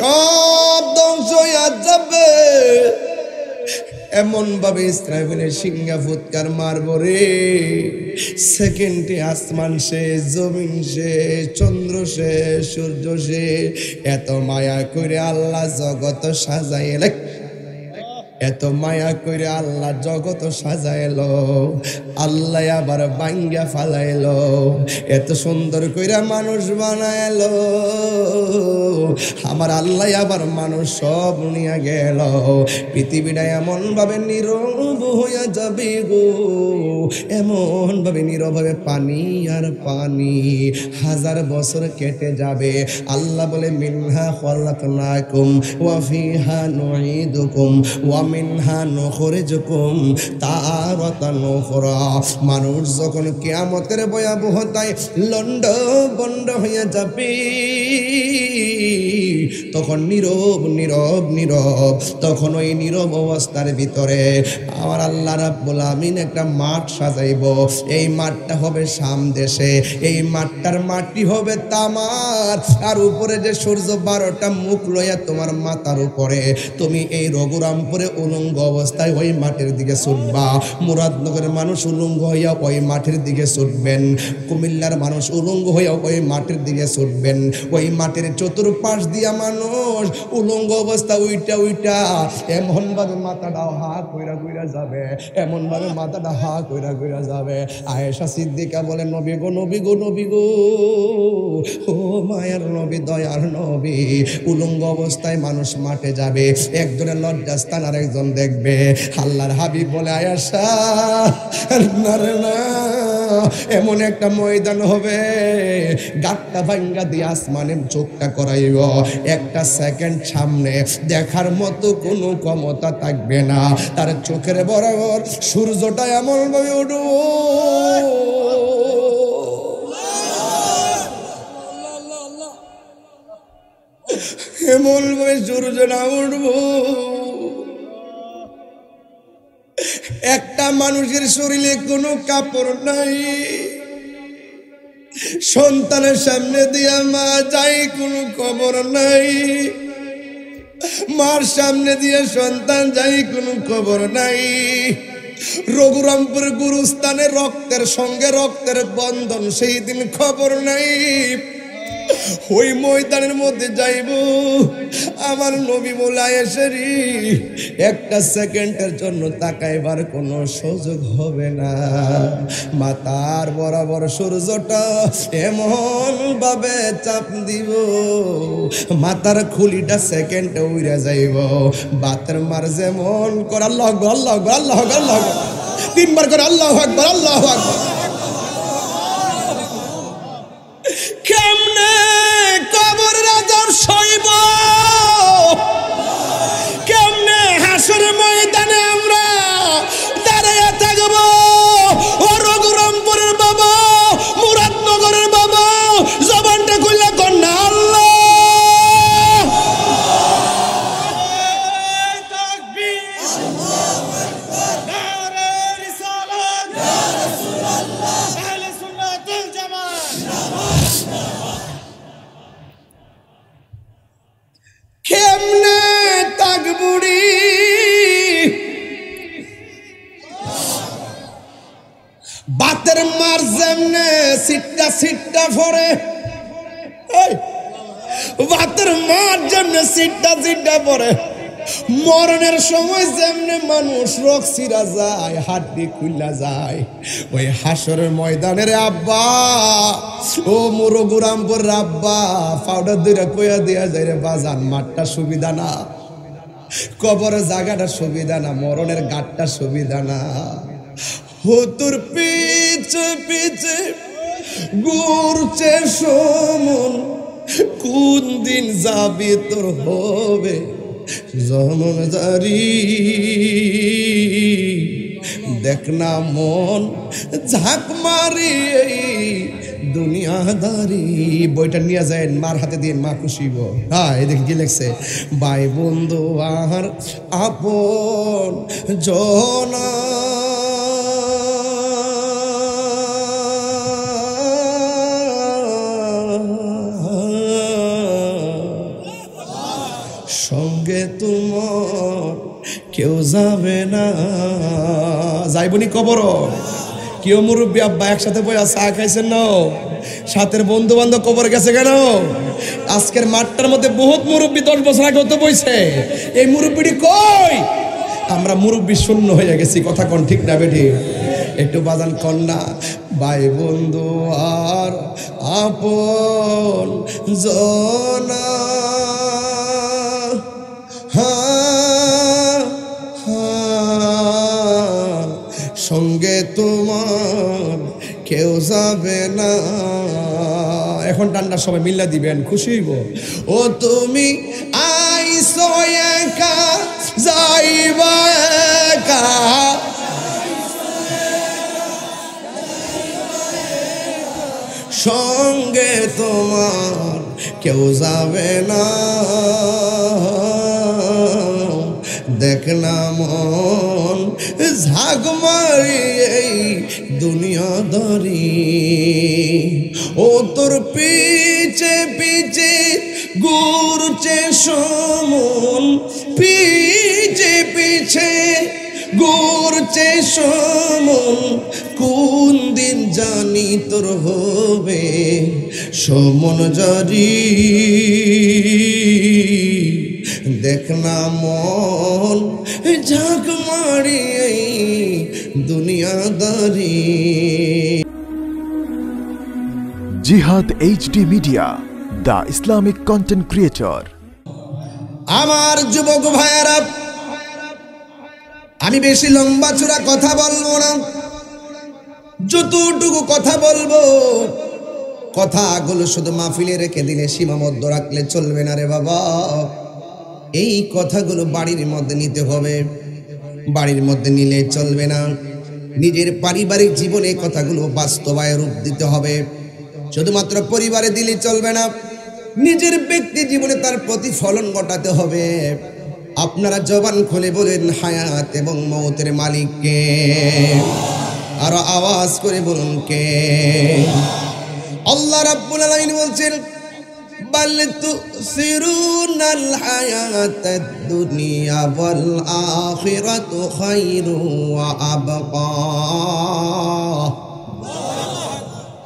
সব ধ্বংস হয়ে যাবে। এমন ভাবে ইসরাফিলের সিংহা ফুৎকার মারবো রে, সেকেন্ডে আসমান শেষ, জমিন শেষ, চন্দ্র শেষ, সূর্য শেষ। এত মায়া করে আল্লাহ জগৎ সাজাইলে, এত মায়া করে আল্লাহ জগৎ সাজাইলো, আল্লাহ আবার ভাঙ্গা ফালাইলো। এত সুন্দর করে মানুষ বানাইলো, আমার আল্লাহ আবার মানুষ সব নিয়ে গেল। পৃথিবীটা এমন ভাবে নীরব হইয়া যাবে গো, এমন ভাবে নীরব ভাবে পানি আর পানি, 1000 বছর কেটে যাবে। আল্লাহ বলে মিনহা খলাকনাকুম ওয়া ফিহা নুঈদুকুম ওয়া মিনহা নুখরিজুকুম তারাতান উখরা। মানুষ যখন কিয়ামতের ভয়াবহতায় লন্ড বন্ড হইয়া যাবে, তখন নীরব নীরব নীরব, তখন ওই নীরব অবস্থার ভিতরে আমার আল্লাহ রাব্বুল আমিন একটা মাঠ সাজাইব। এই মাঠটা হবে শাম দেশে, এই মাঠটার মাটি হবে তামার, আর উপরে যে সূর্য 12টা মুখ লইয়া তোমার মাথার উপরে, তুমি এই রঘুরামপুরে উলঙ্গ অবস্থায় ওই মাঠের দিকে ছুটবা। মুরাদনগরের মানুষ উলঙ্গ হইয়া ওই মাঠের দিকে ছুটবেন, কুমিল্লার মানুষ উলঙ্গ হইয়া ওই মাঠের দিকে ছুটবেন। ওই মাঠের চতুর্পাশ দিয়া মানুষ উলঙ্গ অবস্থা উইটা উইটা এমন ভাবে মাথাটা হা কইরা কইরা যাবে, এমন ভাবে মাথাটা হা কইরা কইরা যাবে। আয়েশা সিদ্দিকা বলে, নবী গো নবী গো নবী গো, ও মায়ার নবী দয়ার নবী, উলঙ্গ অবস্থায় মানুষ মাঠে যাবে, একজনের লজ্জাস্থান আর একজন দেখবে। আল্লাহর হাবিব বলে, আয়েশা না রে না, এমন একটা ময়দান হবে, গাট্টা ভাঙ্গা দিয়ে আসমানে চোখটা করাইব, একটা সেকেন্ড সামনে দেখার মতো কোনো ক্ষমতা থাকবে না। তার চোখের বরাবর সূর্যটা এমন ভাবে উঠব, এমন ভাবে সূর্যটা উঠব, একটা মানুষের শরীরে কোনো কাপড় নাই, সন্তানের সামনে দিয়া মা যাই কোনো খবর নাই, মার সামনে দিয়ে সন্তান যাই কোনো খবর নাই। রঘুরামপুর গুরুস্থানে রক্তের সঙ্গে রক্তের বন্ধন, সেই দিন খবর নাই। ওই ময়দানের মধ্যে যাইব, আমার নবী বলে, আয়েশারি একটা সেকেন্ডের জন্য তাকাইবার কোনো সুযোগ হবে না। মাথার বরাবর সূর্যটা এমন ভাবে চাপ দিব, মাথার খুলিটা সেকেন্ডে উড়ে যাইব। বাতের মার যেমন কর, আল্লাহু আকবার আল্লাহু আকবার আল্লাহু আকবার আল্লাহু আকবার, 3 বার করে আল্লাহু আকবার আল্লাহু আকবার। কেমনে কবর রাজার সইব, কেমনে হাসর ময়দানে আমরা দাঁড়িয়ে থাকব। ও রঘুরামপুরের বাবা, মুরাদনগরের বাবা, জবানটা খুললে কন্যা আল্লাহ কেমনে তাকবুড়ি, বাতের মার যেমনে সিটটা সিটটা ফরে, বাতের মার যেমনে সিটটা সিটটা পরে, মরণের সময় যেমনে মানুষ রক ছিঁড়া যায়, হাড্ডি খুইলা যায়, ওই হাসরের ময়দানের আব্বা, ও রঘুরামপুর আব্বা, পাউডার দুইটা কইয়া দিয়া যায় রে বাজান, মাঠটা সুবিধা না, কবরের জায়গাটা সুবিধা না, মরণের গাটটা সুবিধা না। তোর পিছে পিছে ঘুরছে সমন, কোন দিন যাবি তোর হবে জমনদারি। দেখ না মন ঝাঁক মারি দুনিয়াদারি। বইটা নিয়ে যায়, মার হাতে দিয়ে মা খুশিব। হ্যাঁ, এদিকে কি লেখছে, ভাই বন্ধু আর আপন জনা, সঙ্গে তোমার কেউ যাবে না। যাইবনি কবর? কেউ মুরব্বী আব্বা একসাথে বইয়া চা খাইছেন না? সাথের বন্ধু বান্ধব কবর গেছে কেন? আজকের মাঠটার মধ্যে বহুত মুরব্বী 10 বছর আগে তো বইছে, এই মুরব্বীটি কই? আমরা মুরব্বী শূন্য হয়ে গেছি। কথা কোন ঠিক না বেঠি? একটু বাজান কন্যা ভাই বন্ধু আর আপন জনা সঙ্গে তোমার কেউ যাবে না। এখন টান্ডা সবাই মিল্লা দিবেন, খুশি হইব। ও তুমি আইসো একা যাইবা একা, সঙ্গে তোমার কেউ যাবে না। দেখ না মন ঝাঁক মারি এই দুনিয়াদারি, ও তোর পিছে পিছে ঘুরছে সমন, পিছে পিছে ঘুরছে সমন, কোন দিন জানি তোর হবে সমন জারি। দেখ না মন ঝাঁক মারি দুনিয়াদারি। জিহাদ HD media, the Islamic content creator. আমার যুবক ভাইয়েরা, আমি বেশি লম্বা চূড়া কথা বলবো না, যতটুকু কথা বলবো কথাগুলো শুধু মাহফিলে রেখে দিলে সীমাবদ্ধ রাখলে চলবে না রে বাবা। এই কথাগুলো বাড়ির মধ্যে নিতে হবে, বাড়ির মধ্যে নিলে চলবে না। নিজের পারিবারিক জীবনে কথাগুলো বাস্তবায়ন রূপ দিতে হবে। শুধুমাত্র পরিবারে দিলে চলবে না, নিজের ব্যক্তি জীবনে তার প্রতিফলন ঘটাতে হবে। আপনারা জবান খুলে বলেন হায়াত এবং মওতের মালিক কে? আর আওয়াজ করে বলুন কে? আল্লাহ রাব্বুল আলামিন বলছেন, বাল তুসিরুনাল হায়াতাদ দুনিয়া ওয়াল আখিরাতু খায়রু ওয়া আবকা।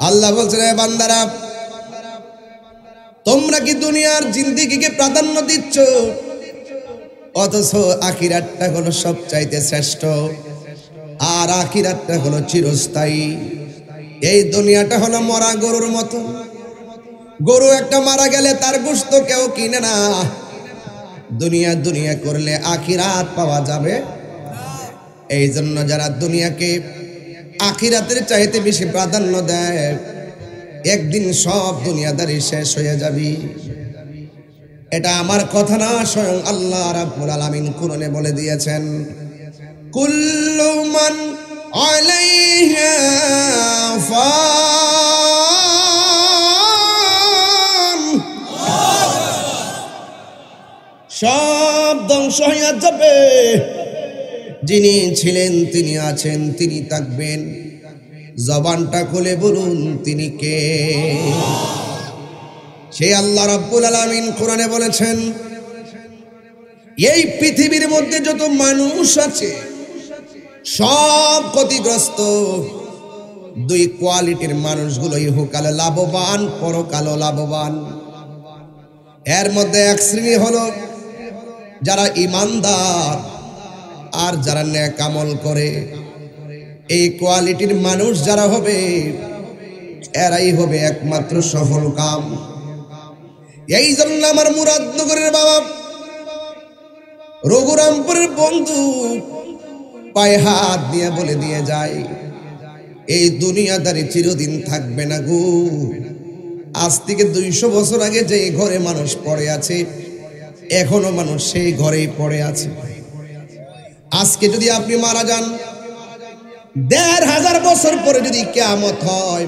আল্লাহ বলছেন, হে বান্দারা, তোমরা কি দুনিয়ার জিন্দেগিকে প্রাধান্য দিচ্ছ, অথচ আখিরাতটা হলো সবচাইতে শ্রেষ্ঠ, আর আখিরাতটা হলো চিরস্থায়ী। এই দুনিয়াটা হলো মরা গরুর মতো। গরু একটা মারা গেলে তার গোশত কেউ কিনে না। দুনিয়া দুনিয়া করলে আখিরাত পাওয়া যাবে। এই জন্য যারা দুনিয়াকে আখিরাতের চাইতে বেশি প্রাধান্য দেয়, একদিন সব দুনিয়াদারি শেষ হয়ে যাবে। এটা আমার কথা না, স্বয়ং আল্লাহ রাব্বুল আলামিন কুরআনে বলে দিয়েছেন, কুল্লু মান আলাইহা ফান। সব ধ্বংস হয়ে যাবে, যিনি ছিলেন তিনি আছেন, তিনি থাকবেন। জবানটা খুলে বলুন তিনি কে? সেই আল্লাহ রাব্বুল আলামিন কোরআনে বলেছেন, এই পৃথিবীর মধ্যে যত মানুষ আছে সব ক্ষতিগ্রস্ত। দুই কোয়ালিটির মানুষগুলো ইহকালে লাভবান, পরকালে লাভবান। এর মধ্যে এক শ্রেণী হলো যারা ঈমানদার আর যারা নেক আমল করে। এই কোয়ালিটির মানুষ যারা হবে, এরাই হবে একমাত্র সফল কাম। এই জন্য আমার মুরাদনগরের বাবা, রঘুরামপুরের বন্ধু পায়ে হাত দিয়ে বলে দিয়ে যায়, এই দুনিয়াদারি চিরদিন থাকবে না গো। আজ থেকে 200 বছর আগে যে ঘরে মানুষ পড়ে আছে, এখনো মানুষ সেই ঘরেই পড়ে আছে। আজকে যদি আপনি মারা যান, 1500 বছর পরে যদি কিয়ামত হয়,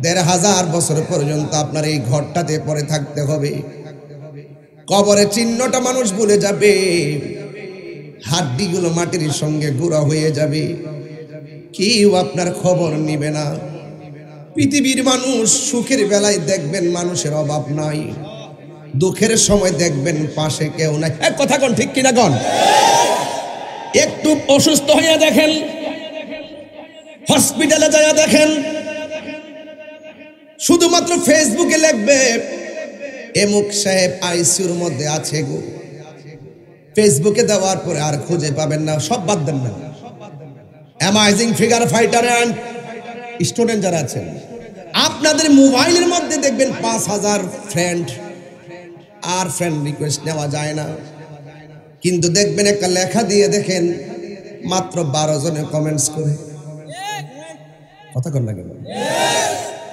1500 বছর পর্যন্ত আপনার এই ঘরটাতে পড়ে থাকতে হবে। কবরের চিহ্নটা মানুষ ভুলে যাবে, হাড্ডিগুলো মাটির সঙ্গে গুঁড়া হয়ে যাবে, কেউ আপনার খবর নিবে না। পৃথিবীর মানুষ সুখের বেলায় দেখবেন মানুষের অভাব নাই, দুঃখের সময় দেখবেন পাশে কেউ নাই। কথা কোন ঠিক কিনা কোন? একটু অসুস্থ হইয়া দেখেন, হসপিটালে যাইয়া দেখেন, শুধুমাত্র ফেসবুকে লিখবে এমুক সাহেব আইসিইউর মধ্যে আছে গো, ফেসবুকে দেওয়ার পরে আর খুঁজে পাবেন না, সব বাদ দেন না। Amazing figure fighter and student যারা আছেন, আপনাদের মোবাইলের মধ্যে দেখবেন 5000 ফ্রেন্ড, আর ফ্রেন্ড রিকোয়েস্ট নেওয়া যায় না, কিন্তু দেখবেন একটা লেখা দিয়ে দেখেন মাত্র 12 জনে কমেন্টস করে। কথা কন না কেন?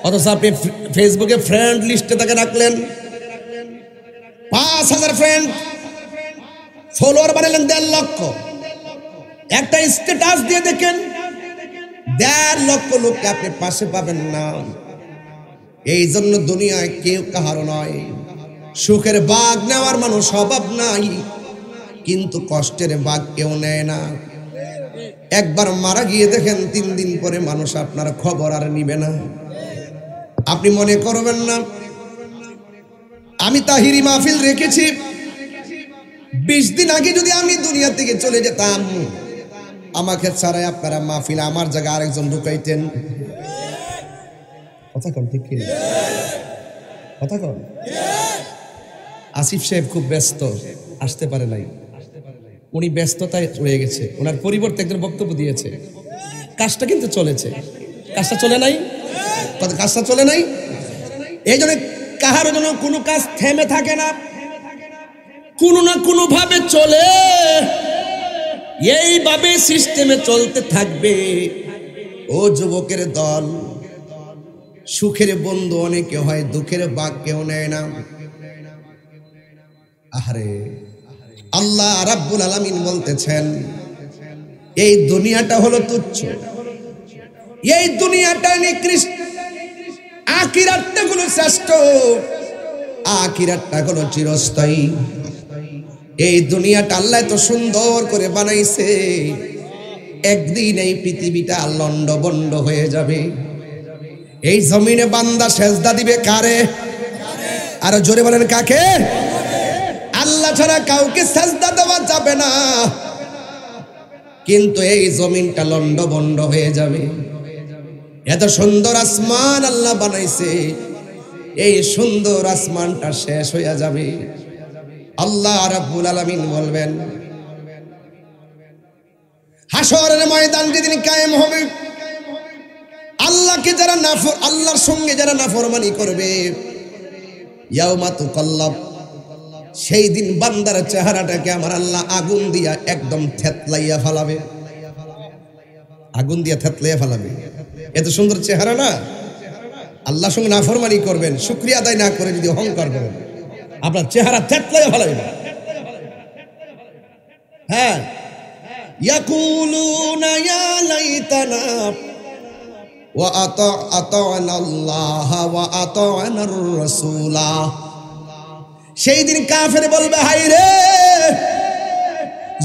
অথচ আপনি ফেসবুকে ফ্রেন্ড লিস্টে তাকে রাখলেন 5000 ফ্রেন্ড, ফলোয়ার বানালেন 1.5 লক্ষ, একটা স্ট্যাটাস দিয়ে দেখেন 1.5 লক্ষ লোককে আপনি পাশে পাবেন না। এই জন্য দুনিয়ায় কেউ কাহারও নয়। সুখের ভাগ নেওয়ার মানুষ অভাব নাই, কিন্তু কষ্টের ভাগ কেউ নেয় না। একবার মারা গিয়ে দেখেন 3 দিন পরে মানুষ আপনার খবর আর নিবে না। আপনি মনে করবেন না আমি তাহিরি মাহফিল রেখেছি, 20 দিন আগে যদি আমি দুনিয়া থেকে চলে যেতাম, আমাকে ছাড়াই আপনারা মাহফিল আমার জায়গায় আরেকজন ঢুকাইতেন। কথা কন ঠিক কি? কথা কন। আসিফ সাহেব খুব ব্যস্ত, আসতে পারে নাই, উনি ব্যস্ততায় রয়ে গেছে, ওনার পরিবর্তে একজন বক্তব্য দিয়েছে। কাজটা কিন্তু চলেছে, কাজটা চলে নাই, কাজটা চলে নাই। এই জন্য কাহার জন্য কোনো কাজ থেমে থাকে না, কোনো না কোনো ভাবে চলে, এইভাবে সিস্টেমে চলতে থাকবে। ও যুবকের দল, সুখের বন্ধু অনেকে হয়, দুঃখের ভাগ কেউ নেয় না। আহারে, আল্লাহ রাব্বুল আলামিন বলতেছেন এই দুনিয়াটা হলো তুচ্ছ, এই দুনিয়াটা নিকৃষ্ট, আখিরাতটা হলো শ্রেষ্ঠ, আখিরাতটা হলো চিরস্থায়ী। এই দুনিয়াটা আল্লাহ এত সুন্দর করে বানাইছে, একদিন এই পৃথিবীটা লন্ডভন্ড হয়ে যাবে। এই জমিনে বান্দা সেজদা দিবে কারে? আর জোরে বলেন কাকে? আল্লাহ ছাড়া কাউকে সেজদা দেওয়া যাবে না। কিন্তু এই জমিনটা লন্ডভন্ড হয়ে যাবে। এত সুন্দর আসমান আল্লাহ বানাইছে, এই সুন্দর আসমানটা শেষ হয়ে যাবে। আল্লাহ রাব্বুল আলামিন বলবেন হাশরের ময়দান যেদিন কায়েম হবে, আল্লাহকে যারা আল্লাহর সঙ্গে যারা নাফরমানি করবে, ইয়াউমা তুকাল্লাব, সেই দিন বান্দার চেহারাটাকে আমার আল্লাহ আগুন দিয়া একদম থেতলাইয়া ফেলাবে, আগুন দিয়া থেতলাইয়া ফেলাবে। এত সুন্দর চেহারা না? আল্লাহর সঙ্গে নাফরমানি করবেন, শুকরিয়া আদায় না করে যদি অহংকার করেন, আপনার চেহারা থেতলাইয়া ফেলাবে। হ্যাঁ, ইয়াকুলুনা ইয়া লাইতানা ওয়া আতা'না আল্লাহ ওয়া আতা'না আর-রাসূলা। সেই দিন কাফের বলবে হায় রে,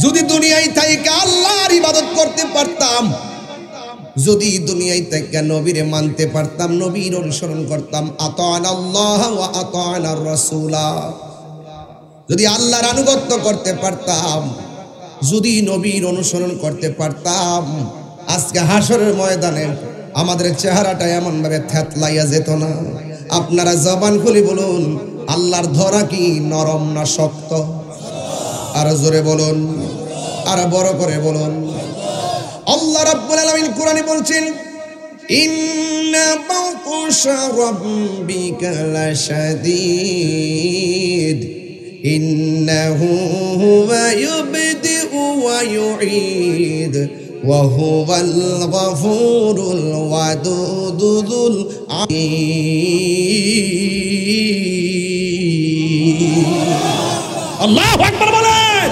যদি দুনিয়ায় থাইকা আল্লাহর ইবাদত করতে পারতাম, যদি দুনিয়ায় থাইকা নবীরে মানতে পারতাম, নবীর অনুসরণ করতাম, আতা'না আল্লাহ ওয়া আতা'না আর-রাসূলা, যদি আল্লাহর আনুগত্য করতে পারতাম, যদি নবীর অনুসরণ করতে পারতাম, আজকে হাশরের ময়দানে আমাদের চেহারাটা এমন ভাবে থেতলাইয়া যেত না। আপনারা জবান খুলে বলুন, আল্লাহর ধরা কি নরম না শক্ত? আর জোরে বলুন, আর বড় করে বলুন। আল্লাহ রাব্বুল আলামিন কোরআনে বলছেন ইন্না বাতুশা রাব্বিকা লাশাদীদ ইন্নাহু হুয়া ইউবদিউ ওয়া ইউঈদ ওয়া হুয়াল গফুরুল ওয়াদুদুল আল্লাহু আকবার বলেন।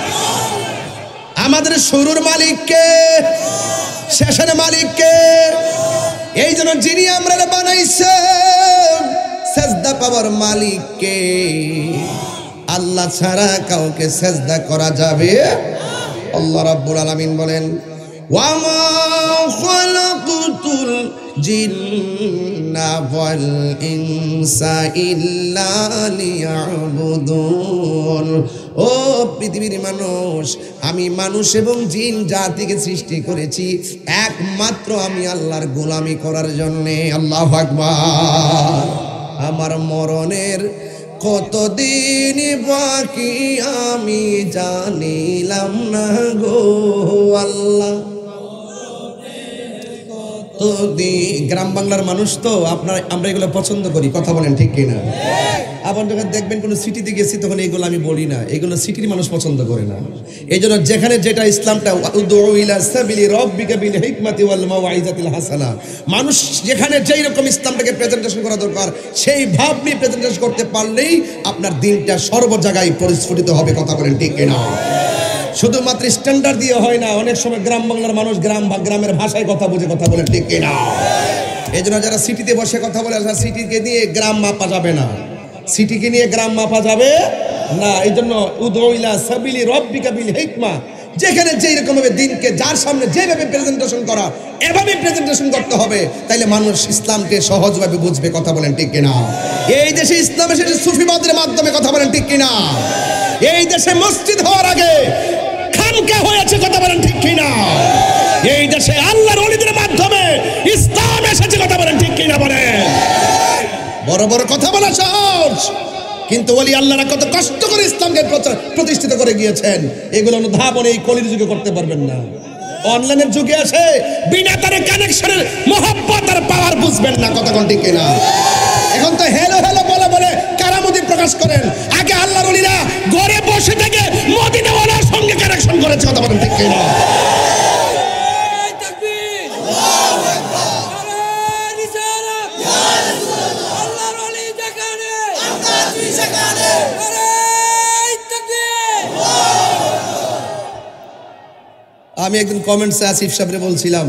আমাদের শুরুর মালিক কে? শেষের মালিক কে? এই জন্য যিনি আমরা বানাইছে, সেজদা পাওয়ার মালিক কে? আল্লাহ ছাড়া কাউকে সেজদা করা যাবে? আল্লাহ রাব্বুল আলামিন বলেন ওয়া মা খালাকুতুল জিন্না জিন্না ওয়াল ইনসা ইল্লা লিয়াবুদুন। ও পৃথিবীর মানুষ, আমি মানুষ এবং জিন জাতিকে সৃষ্টি করেছি একমাত্র আমি আল্লাহর গোলামি করার জন্যে। আল্লাহু আকবার। আমার মরণের কতদিন বাকি আমি জানিলাম না গো আল্লাহ। তো গ্রাম বাংলার মানুষ তো আমরা এগুলো পছন্দ করি, কথা বলেন ঠিক কিনা? আবার যখন দেখবেন কোনো সিটিতে গেছি তখন এগুলো আমি বলি না, এগুলো সিটির মানুষ পছন্দ করে না। এই জন্য যেখানে যেটা ইসলামটা উদউ ইলা সাবিলি রাব্বিকা বিল হিকমাতি ওয়াল মাওয়াইজাতিল হাসানা, মানুষ যেখানে যেই রকম ইসলামটাকে প্রেজেন্টেশন করা দরকার সেই ভাব নিয়ে প্রেজেন্টেশন করতে পারলেই আপনার দিনটা সর্ব জায়গায় পরিস্ফুটিত হবে, কথা বলেন ঠিক কিনা? শুধুমাত্র স্ট্যান্ডার্ড দিয়ে হয় না, অনেক সময় গ্রাম বাংলার মানুষ গ্রামের ভাষায় কথা বুঝে, কথা বলেন ঠিক কিনা? এই জন্য যারা সিটিতে বসে কথা বলে, সিটিকে নিয়ে গ্রাম মাপা যাবে না, সিটিকে নিয়ে গ্রাম মাপা যাবে না। এই জন্য উদউ ইলা সাবিলি রাব্বিকা বিল হিকমা, যেখানে যেই রকম ভাবে দিনকে যার সামনে যেভাবে প্রেজেন্টেশন করা এভাবে প্রেজেন্টেশন করতে হবে, তাইলে মানুষ ইসলামকে সহজভাবে বুঝবে, কথা বলেন ঠিক কিনা? এই দেশে ইসলাম এসেছে সুফিবাদের মাধ্যমে, কথা বলেন ঠিক কিনা? এই দেশে মসজিদ হওয়ার আগে খানকা হয়েছে, কথা বলেন ঠিক কিনা? এই দেশে আল্লাহর ওলিদের মাধ্যমে ইসলাম এসেছে, কথা বলেন ঠিক কিনা? বলেন। বড় বড় কথা বলা সহজ, কিন্তু ওলি আল্লাহরা কত কষ্ট করে ইসলামকে প্রতিষ্ঠিত করে গিয়েছেন, এগুলো অনুধাবন এই কলির যুগে করতে পারবেন না। অনলাইনের যুগে আসে বিনা তারে কানেকশনের মহব্বত আর পাওয়ার বুঝবেন না, কথা কোন ঠিক কিনা? এখন তো হেলো হেলো বলে বলে কারামতি প্রকাশ করেন, আগে আল্লাহর ওলিরা ঘরে বসে থেকে মদিনাওয়ালার সঙ্গে কানেকশন করেছে, কথা বলেন ঠিক কিনা? আমি একদিন কমেন্টসে আসিফ সাহেবরে বলছিলাম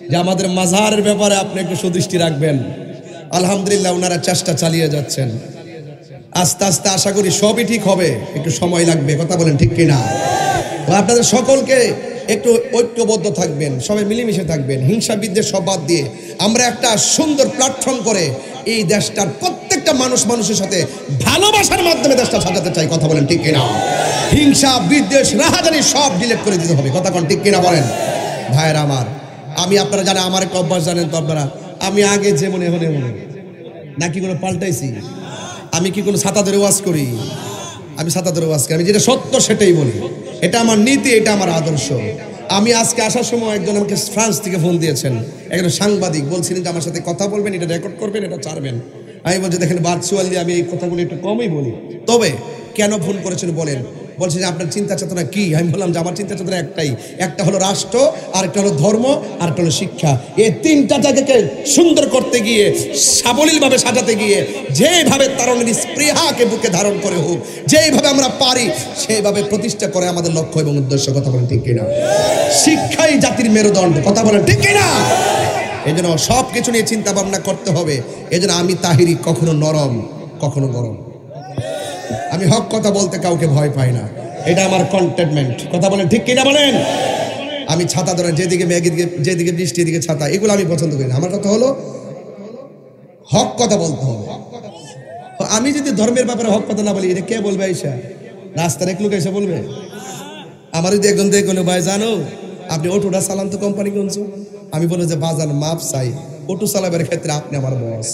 যে আমাদের মাজারের ব্যাপারে আপনি একটু সুদৃষ্টি রাখবেন। আলহামদুলিল্লাহ ওনারা চেষ্টা চালিয়ে যাচ্ছেন, আস্তে আস্তে আশা করি সবই ঠিক হবে, একটু সময় লাগবে, কথা বলেন ঠিক কিনা? আপনাদের সকলকে একটু ঐক্যবদ্ধ থাকবেন, সবাই মিলেমিশে থাকবেন, হিংসা বিদ্বেষ সব বাদ দিয়ে আমরা একটা সুন্দর প্ল্যাটফর্ম করে এই দেশটার প্রত্যেকটা মানুষের সাথে ভালোবাসার মাধ্যমে দেশটা সাজাতে চাই, কথা বলেন ঠিক কিনা? হিংসা বিদ্বেষ রাহাজানি সব ডিলিট করে দিতে হবে, কথা কোন ঠিক কিনা? বলেন ভাইয়েরা আমার, আমি আপনারা জানেন আমার একটা অভ্যাস জানেন তো আপনারা, আমি আগে যে মনে নাকি কোনো পাল্টাইছি? আমি কি কোনো ছাতা ধরে ওয়াজ করি? আমি ছাতা ধরে ওয়াজ করি, আমি যেটা সত্য সেটাই বলি, এটা আমার নীতি, এটা আমার আদর্শ। আমি আজকে আসার সময় একজন আমাকে ফ্রান্স থেকে ফোন দিয়েছেন, একজন সাংবাদিক, বলছিলেন যে আমার সাথে কথা বলবেন, এটা রেকর্ড করবেন, এটা ছাড়বেন। আমি বলছি দেখেন ভার্চুয়ালি আমি এই কথাগুলো একটু কমই বলি, তবে কেন ফোন করেছেন বলেন? বলছে যে আপনার চিন্তা চেতনা কি? আমি বললাম যে আমার চিন্তা চেতনা একটাই, একটা হলো রাষ্ট্র, আর একটা হলো ধর্ম, আর একটা হলো শিক্ষা। এই তিনটা জায়গাকে সুন্দর করতে গিয়ে, সাবলীলভাবে সাজাতে গিয়ে, যেভাবে তারুণের স্পৃহাকে বুকে ধারণ করে হোক, যেভাবে আমরা পারি সেইভাবে প্রতিষ্ঠা করে আমাদের লক্ষ্য এবং উদ্দেশ্য, কথা বলেন ঠিক কিনা? শিক্ষাই জাতির মেরুদণ্ড, কথা বলেন ঠিক কিনা? এই জন্য সব কিছু নিয়ে চিন্তা ভাবনা করতে হবে। এই জন্য আমি তাহিরি কখনো নরম কখনো গরম, আমি হক কথা বলতে কাউকে ভয় পাই না, এটা আমার কন্টেনমেন্ট, কথা বলেন ঠিক কিনা? বলেন। আমি ছাতা ধরে যেদিকে যেদিকে বৃষ্টি এদিকে ছাতা, এগুলো আমি পছন্দ করি না। আমার কথা হলো হক কথা বলতে হবে। আমি যদি ধর্মের ব্যাপারে হক কথা না বলি, এটা কে বলবে? আইসা রাস্তার এক লোক এসে বলবে? আমার যদি একজন দেখলো ভাই জানো আপনি অটোটা চালান তো কোম্পানি কোনছো, আমি বলবো যে বাজান মাপ চাই, অটো চালাবার ক্ষেত্রে আপনি আমার বস।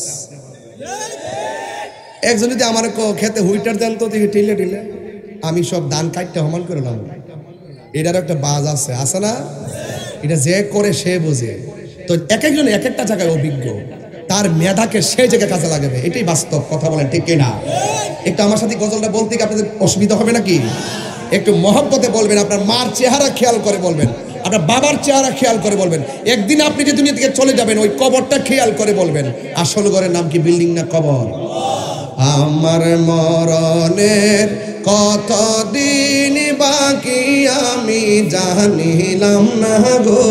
একজন যদি আমার খেতে হুইটার দেন তো দেখে টিলে আমি সব দান কাটতে সমান করে নাম, এটার একটা বাজ আছে না? এটা যে করে সে বোঝে। তো এক একজন এক একটা জায়গায় অভিজ্ঞ, তার মেধাকে সেই জায়গায় কাজে লাগাবে, এটাই বাস্তব, কথা বলেন ঠিক কিনা? একটু আমার সাথে গজলটা বলতে কি আপনাদের অসুবিধা হবে নাকি? একটু মহব্বতে বলবেন, আপনার মার চেহারা খেয়াল করে বলবেন, আপনার বাবার চেহারা খেয়াল করে বলবেন। একদিন আপনি যে দুনিয়া থেকে চলে যাবেন ওই কবরটা খেয়াল করে বলবেন, আসল ঘরের নাম কি বিল্ডিং না কবর? আমার মরণের কতদিন বাকি আমি জানিলাম না গো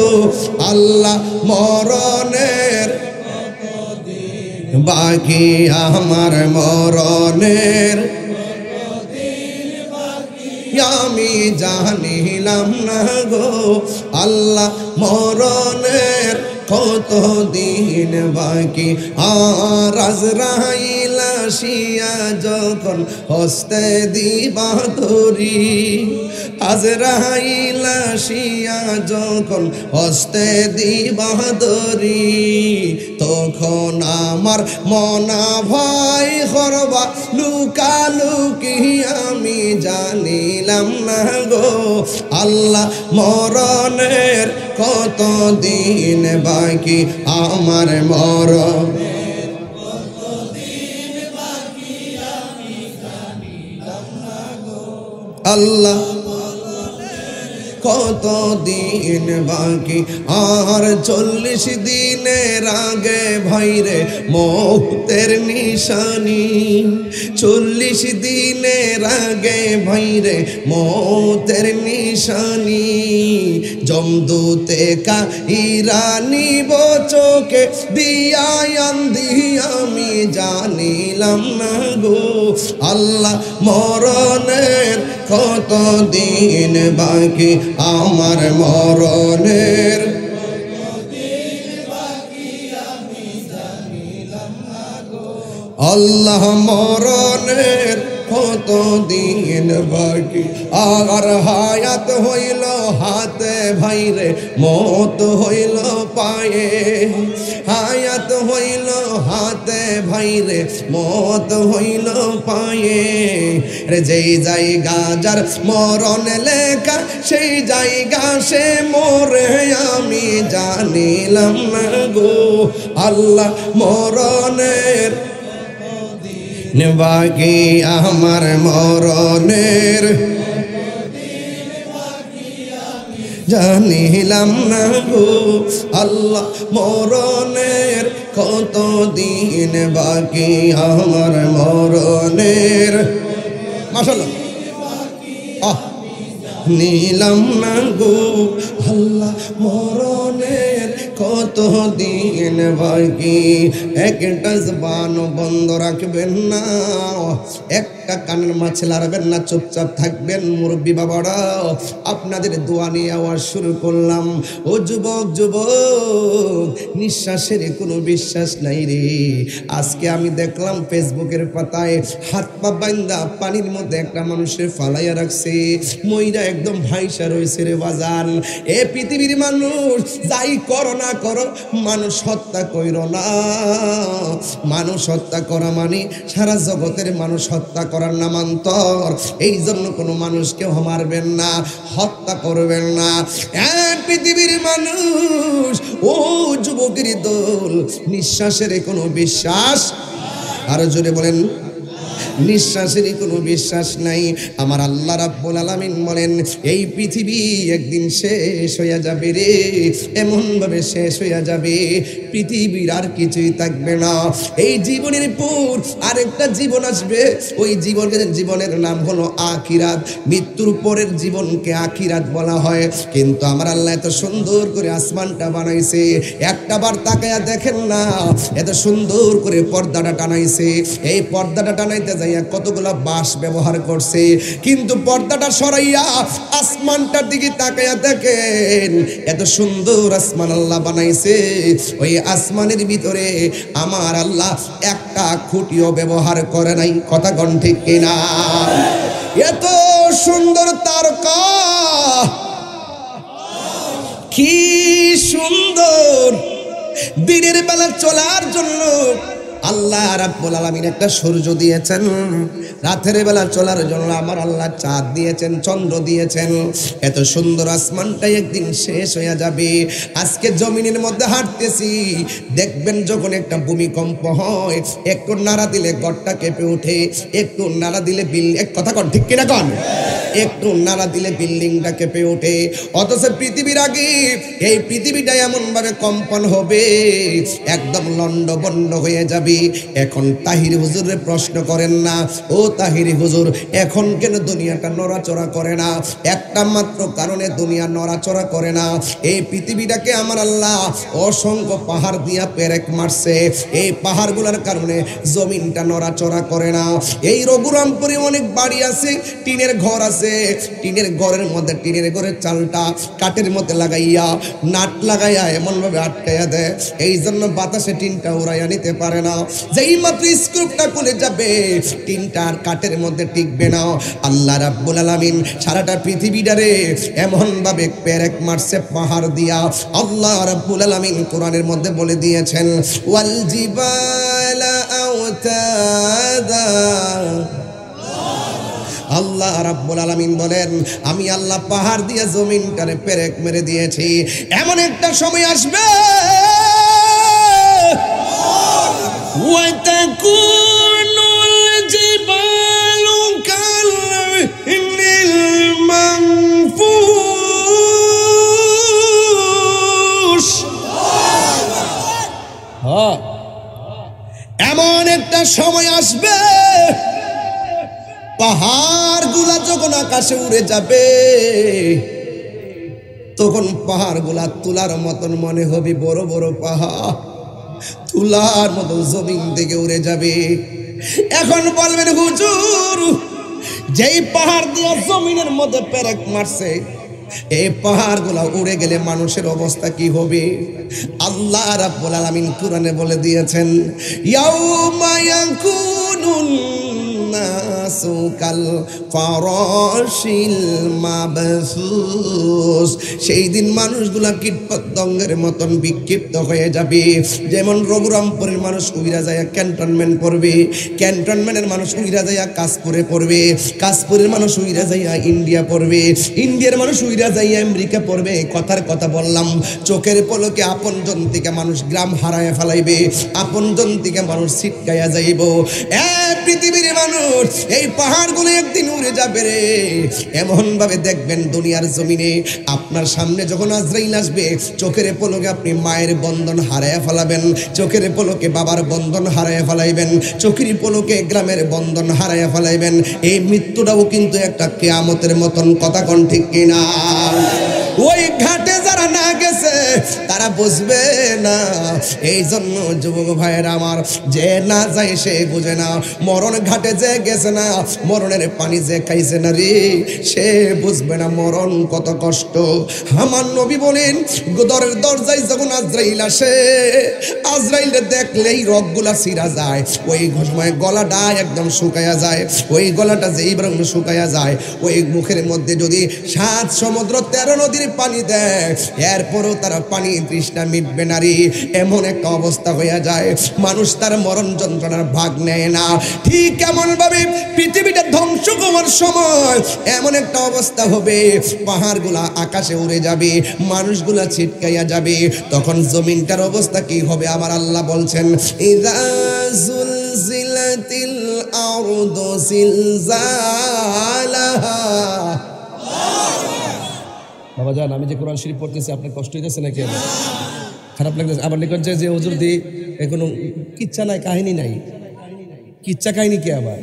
আল্লাহ, মরণের বাকি আমার মরণের আমি জানিলাম না গো আল্লাহ, মরণের কত দিন বাকি আর আজরাইল আসিয়া যখন হস্তে দিবা তরি আজরাইল আসিয়া যখন হস্তে দিবা তরি তখন আমার মনা ভয় করবা লুকালুকি আমি জানিলাম না গো আল্লাহ মরণের কত দিন বাকি আমার মরণ আল্লাহ কত দিন বাকি আর 40 দিনের আগে ভাইরে মৌতের নিশানি 40 দিনের আগে ভাইরে মৌতের নিশানি জমদূতে কা ইরানি চোখে দিয়া আন্ধি আমি জানিলাম না গো আল্লাহ মরণের কত দিন বাকি আমার মরণের আল্লাহ মরণের কত দিন বাকি আর হায়াত হইল হাতে ভাইরে মত হইল পায়ে হায়াত হইল হাতে ভাইরে মত হইল পায়ে রে যেই জায়গা যার মরণ লেখা সেই জায়গা সে মরে আমি জানিলাম না গো আল্লাহ মরণের বাকি আমার মরণের জানিলাম না গো আল্লাহ মরণের কত দিন বাকি আমার মরণের মাশাআল্লাহ নিলাম না গো আল্লাহ মরণের কত দিন বাকি একটা জবান বন্ধ রাখবেন না একটা কানের মাছে লাড়বেন না চুপচাপ থাকবেন মুরব্বী বাবারা আপনাদের দোয়া নিয়ে আওয়াজ শুরু করলাম ও যুবক যুবক নিঃশ্বাসের কোনো বিশ্বাস নাই রে আজকে আমি দেখলাম ফেসবুকের পাতায় হাত পা বান্ধা পানির মধ্যে একটা মানুষের ফালাইয়া রাখছে মইরা একদম ভাইসা রয়েছে রে বাজান এ পৃথিবীর মানুষ যাই করো না করো মানুষ হত্যা কইরো না মানুষ হত্যা করা মানে সারা জগতের মানুষ হত্যা করার নামান্তর এই জন্য কোনো মানুষকে মারবেন না হত্যা করবেন না পৃথিবীর মানুষ ও যুবকের দল নিঃশ্বাসের কোনো বিশ্বাস আরো জোরে বলেন নিঃশ্বাসের কোনো বিশ্বাস নাই আমার আল্লাহ রাব্বুল আলামিন বলেন এই পৃথিবী একদিন শেষ হয়ে যাবে রে এমন ভাবে শেষ হয়ে যাবে পৃথিবীর আর কিছুই থাকবে না এই জীবনের পর আরেকটা জীবন আসবে ওই জীবনের নাম হলো আখিরাত মৃত্যুর পরের জীবনকে আখিরাত বলা হয় কিন্তু আমার আল্লাহ এত সুন্দর করে আসমানটা বানাইছে একটা বার তাকায়া দেখেন না এত সুন্দর করে পর্দাটা টানাইছে এই পর্দাটা টানাইতে যাইয়া কতগুলা বাঁশ ব্যবহার করছে কিন্তু পর্দাটা সরাইয়া আসমানটার দিকে তাকায়া দেখেন এত সুন্দর আসমান আল্লাহ বানাইছে ওই আসমানের ভিতরে আমার আল্লাহ একটা খুঁটিও ব্যবহার করে নাই কথা কোন ঠিক কিনা এত সুন্দর তারকা কি সুন্দর দিনের বেলা চলার জন্য আল্লাহ রাব্বুল আলামিন একটা সূর্য দিয়েছেন রাতের বেলা চলার জন্য আমার আল্লাহ চাঁদ দিয়েছেন চন্দ্র দিয়েছেন এত সুন্দর আসমানটা একদিন শেষ হয়ে যাবে আজকে জমিনের মধ্যে হাঁটতেছি দেখবেন যখন একটা ভূমিকম্প হয় একটু নাড়া দিলে ঘরটা কেঁপে ওঠে একটু নাড়া দিলে এক কথা কন ঠিক কিনা কন একটু নাড়া দিলে বিল্ডিংটা কেঁপে ওঠে অথচ পৃথিবীর আগে এই পৃথিবীটা এমন ভাবে কম্পন হবে একদম লন্ডভন্ড হয়ে যাবে নবী এখন তাহির হুজুরের প্রশ্ন করেন না, ও তাহির হুজুর এখন কেন দুনিয়াটা নড়াচড়া করে না? একটা মাত্র কারণে দুনিয়া নড়াচড়া করে না, এই পৃথিবীটাকে আমার আল্লাহ অসংখ্য পাহাড় দিয়া পেরেক মারছে, এই পাহাড়গুলোর কারণে জমিনটা নড়াচড়া করে না। এই রঘুরামপুরে অনেক বাড়ি আছে, টিনের ঘর আছে, টিনের ঘরের মধ্যে টিনের ঘরের চালটা কাঠের মধ্যে লাগাইয়া নাট লাগাইয়া এমন ভাবে আটকাইয়া দেয়, এই জন্য বাতাসে টিনটা উড়াইয়া নিতে পারে না। যেই মাত্র স্ক্রুপটা খুলে যাবে টিনটা আর কাঠের মধ্যে টিকবে না। আল্লাহ রাব্বুল আলামিন সারাটা পৃথিবীটারে এমন ভাবে পেরেক মারছে পাহাড় দিয়া। আল্লাহ রাব্বুল আলামিন কোরআনের মধ্যে বলে দিয়েছেন, ওয়াল জিবালা আওতাদা। আল্লাহ রাব্বুল আলামিন বলেন, আমি আল্লাহ পাহাড় দিয়ে জমিনটারে পেরেক মেরে দিয়েছি। এমন একটা সময় আসবে ওয়াতাকুনুল জিবালু কালহিনিল মানফুস। এমন একটা সময় আসবে পাহাড়গুলা যখন আকাশে উড়ে যাবে তখন পাহাড়গুলা তুলার মতন মনে হবে, বড় বড় পাহাড় তুলার মতন জমিন থেকে উড়ে যাবে। এখন বলবেন হুজুর, যেই পাহাড় দিয়ে জমিনের মধ্যে পেরেক মারছে এই পাহাড়গুলা উড়ে গেলে মানুষের অবস্থা কি হবে? আল্লাহ রাব্বুল আলামিন কোরআনে বলে দিয়েছেন, ইয়াউমা ইয়াকুনুন নাসু কাল ফারাশিল মাবসুস। সেই দিন মানুষগুলা কীটপতঙ্গের মতন বিক্ষিপ্ত হয়ে যাবে। যেমন রঘুরামপুরের মানুষ উইরা যায় ক্যান্টনমেন্ট পড়বে, ক্যান্টনমেন্টের মানুষ উইরা যায় কাশপুরে পড়বে, কাশপুরের মানুষ উইরা যায় ইন্ডিয়া পড়বে, ইন্ডিয়ার মানুষ উইরা যায় আমেরিকা পড়বে। কথার কথা বললাম, চোখের পলকে আপনজন থেকে মানুষ গ্রাম হারায় ফেলাইবে, আপনজন থেকে মানুষ ছিটকাইয়া যাইব। পৃথিবীর মানুষ এই পাহাড়গুলো একদিন উড়ে যাবে রে। এমন ভাবে দেখবেন দুনিয়ার জমিনে আপনার সামনে যখন আজরাইল আসবে চোখের পলকে আপনি মায়ের বন্ধন হারায় ফেলাবেন, চোখের পলকে বাবার বন্ধন হারায় ফেলাইবেন, চোখের পলকে গ্রামের বন্ধন হারায় ফেলাইবেন। এই মৃত্যুটাও কিন্তু একটা কিয়ামতের মতন, কথা কোন ঠিক কিনা? ওই ঘাটে যারা না গেছে তারা বুঝবে না। এই জন্য যুবক ভাইয়েরা আমার, যে না যায় সে বুঝে না। মরণ ঘাটে যে গেছে না, মরণের পানি যে খাইছে না রে, সে বুঝবে না মরণ কত কষ্ট। আমার নবী বলেন, গোদরের দরজায় যখন আজরাইল আসে, আজরাইল দেখলেই রগগুলা ছিঁড়া যায়, ওই সময় গলাটা একদম শুকায়া যায়। ওই গলাটা যেই বরং শুকায়া যায়, ওই মুখের মধ্যে যদি 7 সমুদ্র 13 নদীর পানি দেয় এরপরও তারা পানি তৃষ্ণা মিটবে না রে। এমন একটা অবস্থা হয়ে যায়, মানুষ তার মরণ যন্ত্রণার ভাগ নেয় না। ঠিক এমন ভাবে পৃথিবীটা ধ্বংস হওয়ার সময় এমন একটা অবস্থা হবে, পাহাড়গুলা আকাশে উড়ে যাবে, মানুষগুলা ছিটকাইয়া যাবে। তখন জমিনটার অবস্থা কি হবে আমার আল্লাহ বলছেন, ইযা যুলজিলাতিল আরদু জিলজালাহা। বাবা জান, আমি যে কোরআন শরীফ পড়তেছি আপনার কষ্ট হইতেছে নাকি? খারাপ লাগতেছে? আবার নিকট যে হুজুর দি কোনো কিচ্ছা নাই, কাহিনী নাই, কিচ্ছা কাহিনী কি? আবার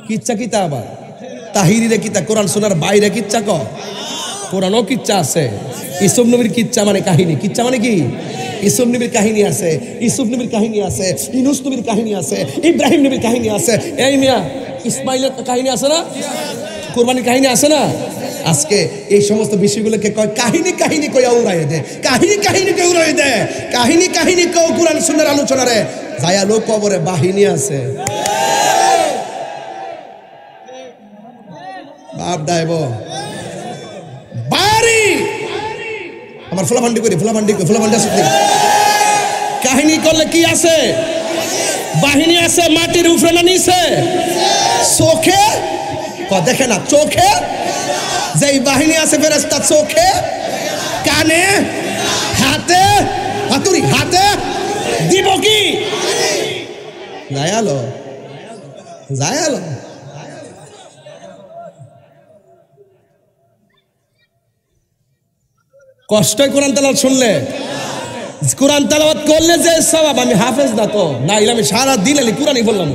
কিচ্ছা কিতা? আবার তাহিরিরে কিতা? কোরআন শোনার বাইরে কিচ্ছা ক? কোরআনও কিচ্ছা আছে। ইসুফ নবীর কিচ্ছা মানে কাহিনী। কিচ্ছা মানে কি? ইসুফ নবীর কাহিনী আছে, ইসুফ নবীর কাহিনী আছে, ইউনূস নবীর কাহিনী আছে, ইব্রাহিম নবীর কাহিনী আছে। এই মিয়া ইসমাইলের কাহিনী আছে না? কোরবানির কাহিনী আছে না? আজকে এই সমস্ত বিষয়গুলোকে কয় কাহিনী কাহিনী কইয়া উড়াই দে, কাহিনী কাহিনী কে উড়াই দে, কাহিনী কাহিনী কেউ কোরআন সুন্নাহর আলোচনারে যায়া লোক কবরে বাহিনী আছে। বাপ ডাইব বাড়ি আমার ফুলাফান্ডি করি, ফুলাফান্ডি আছে। কাহিনী করলে কি আছে? বাহিনী আছে। মাটির উপরে না নিচে? চোখে দেখে না, চোখে যেই বাহিনী আছে ফেরেশতা, চোখে, কানে, হাতে, হাতুড়ি হাতে দিব কি? যায়ালো যায়ালো কষ্টই কোরআন তেলাওয়াত শুনলে কোরআন তেলাওয়াত করলে যে সওয়াব, আমি হাফেজ না তো না, আমি সারা দিন আলি কোরআনই বললাম,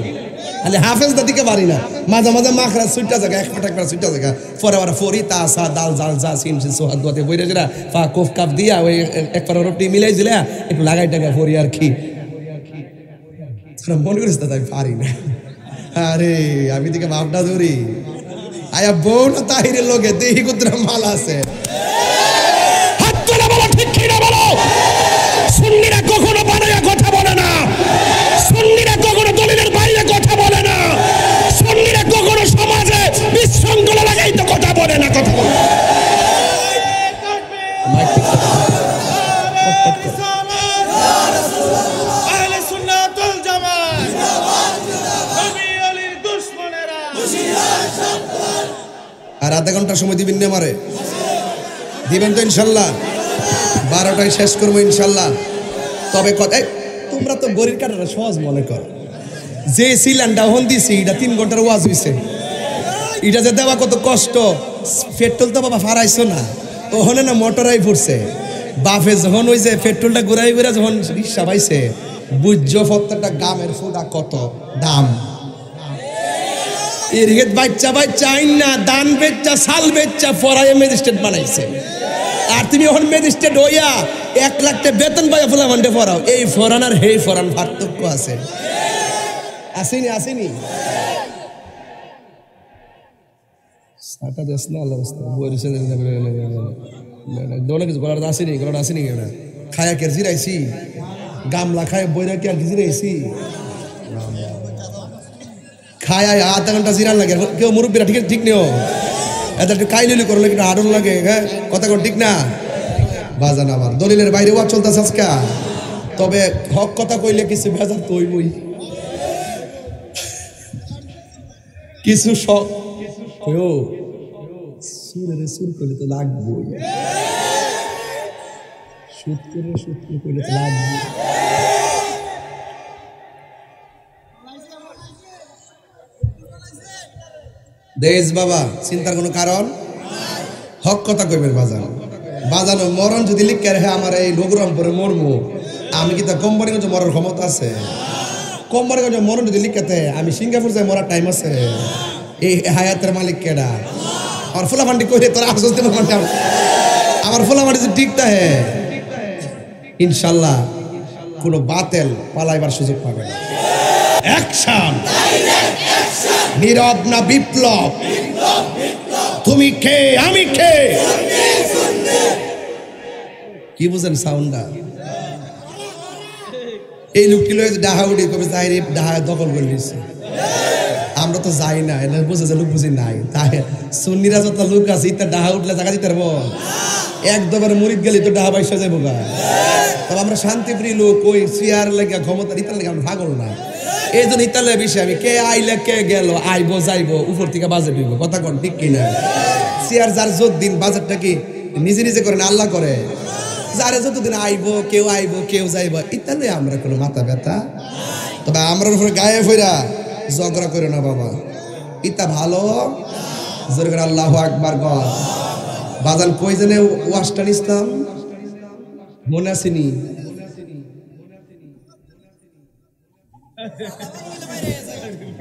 আলি হাফেজ না দিকে পারি না, মাঝে মাঝে মাখরা সুইটা জায়গা এক ফাটাক সুইটা জায়গা পরে আবার ফরি তাসা দাল জাল যা সিন সিন সোহাদ দোয়াতে বইরে যেটা ফা কোফ কাপ দিয়া ওই এক পারা রুটি মিলাই দিলে একটু লাগাই টাকা ফরি আর কি মনে করিস দাদা আমি পারি না। আরে আমি দিকে ভাবটা ধরি আয়া বউ না তাহিরের লোকে দেহি কুদ্রা মাল আছে। হাত তুলে বলো ঠিক কি না বলো। সুন্নিরা কখনো বানায়া কথা বলে না, সুন্নিরা কখনো দলিলের বাইরে কথা বলে না, সুন্নিরা কখনো সমাজে বিশৃঙ্খলা লাগাইতে কথা বলে না, কথা বলে আর আধা ঘন্টা সময় দিবেন না আমারে, দিবেন তো ইনশাল্লাহ? 12টায় শেষ করবো ইনশাল্লাহ। তবে তোমরা তো গরির কাটাটা সহজ মনে কর, যে সিলিন্ডার হন দিছি এটা 3 ঘন্টার ওয়াজ হইছে, এটা যে দেওয়া কত কষ্ট, পেট্রোল তো বাবা ফারাইছো না, ওখানে না মোটরাই পড়ছে, বাফে যখন ওই যে পেট্রোলটা ঘুরাই ঘুরা যখন রিক্সা পাইছে, বুঝছ প্রত্যেকটা গামের ফুটা কত দাম। এরিগেট বাচ্চা বাচ্চা আইন না দান বেচ্চা সাল বেচ্চা ফরাইয়ে ম্যাজিস্ট্রেট বানাইছে, আর তুমি এখন ম্যাজিস্ট্রেট হইয়া 1 লাখ টাকা বেতন পাইয়া ফুলা মান্ডে ফরাও, এই ফরান আর হেই ফরান পার্থক্য আছে, আসেনি আসেনি? সাটা দেশ না আল্লাহ রাস্তা বইছে দোনে কিছু গলার আসেনি, গলার আসেনি কেন খায়া কে জিরাইছি, গামলা খায় বইরা কি আর জিরাইছি, খায় আধা ঘন্টা জিরান লাগে, কেউ মুরব্বীরা ঠিক ঠিক নেও এত একটু কাইলি করলে একটু আডন লাগে, হ্যাঁ কথা কোন ঠিক না বাজান? আমার দলিলের বাইরে ওয়াজ চলতেছে আজকা, তবে হক কথা কইলে কিছু বেজার তো হইবই, কিছু শখ সুরে সুর করলে তো লাগবই, সুদ করে করলে তো লাগবে। দেশ বাবা চিন্তার কোনো কারণ, হক কথা কইবেন বাজান, বাজানো মরণ যদি লিখে রেখে আমার এই লঘুরামপুরে মরবো, আমি কি তা কোম্পানিগঞ্জ মরার ক্ষমতা আছে? কোম্পানিগঞ্জ মরণ যদি লিখাতে আমি সিঙ্গাপুর যাই মরার টাইম আছে? এই হায়াতের মালিক কেডা? আমার ফুলাফান্ডি কইরে তোরা আফসোস দিতে পারতাম, আমার ফুলাফান্ডি যদি ঠিকটা হে ইনশাল্লাহ কোনো বাতেল পালাইবার সুযোগ পাবে না। অ্যাকশন, নীরব না বিপ্লব, তুমি কে আমি কে, কি বুঝেন সাউন্ডটা? এই লোকটি লয়ে ডাহা উঠি কবে যাই রে ডাহা দখল করে নিচ্ছে, আমরা তো যাই না, এটা বুঝে যে লোক বুঝি নাই, তাই সুন্নিরা যত লোক আছে ইতা ডাহা উঠলে জায়গা দিতে পারবো, একদবার মুরিদ গেলে তো ডাহা বাইসা যাবো গা। তবে আমরা শান্তিপ্রিয় লোক, ওই চেয়ার লেগে ক্ষমতা ইতার লেগে আমরা ভাগল না, এই জন্য ইতালের বিষয় আমি কে আইলে কে গেল, আইবো যাইবো উপর থেকে বাজেট দিব, কথা কন ঠিক কিনা? চেয়ার যার যতদিন বাজেটটা কি নিজে নিজে করে না আল্লাহ করে, যারে যতদিন আইবো কেউ যাইবো ইতালে আমরা কোনো মাথা ব্যথা, তবে আমরা উপরে গায়ে ফেরা ঝগড়া করে না বাবা, ইতা ভালো জোরে করে আল্লাহু আকবার গড। বাজান কই জানে ওয়াস্টার্ন ইসলাম মনে আসেনি?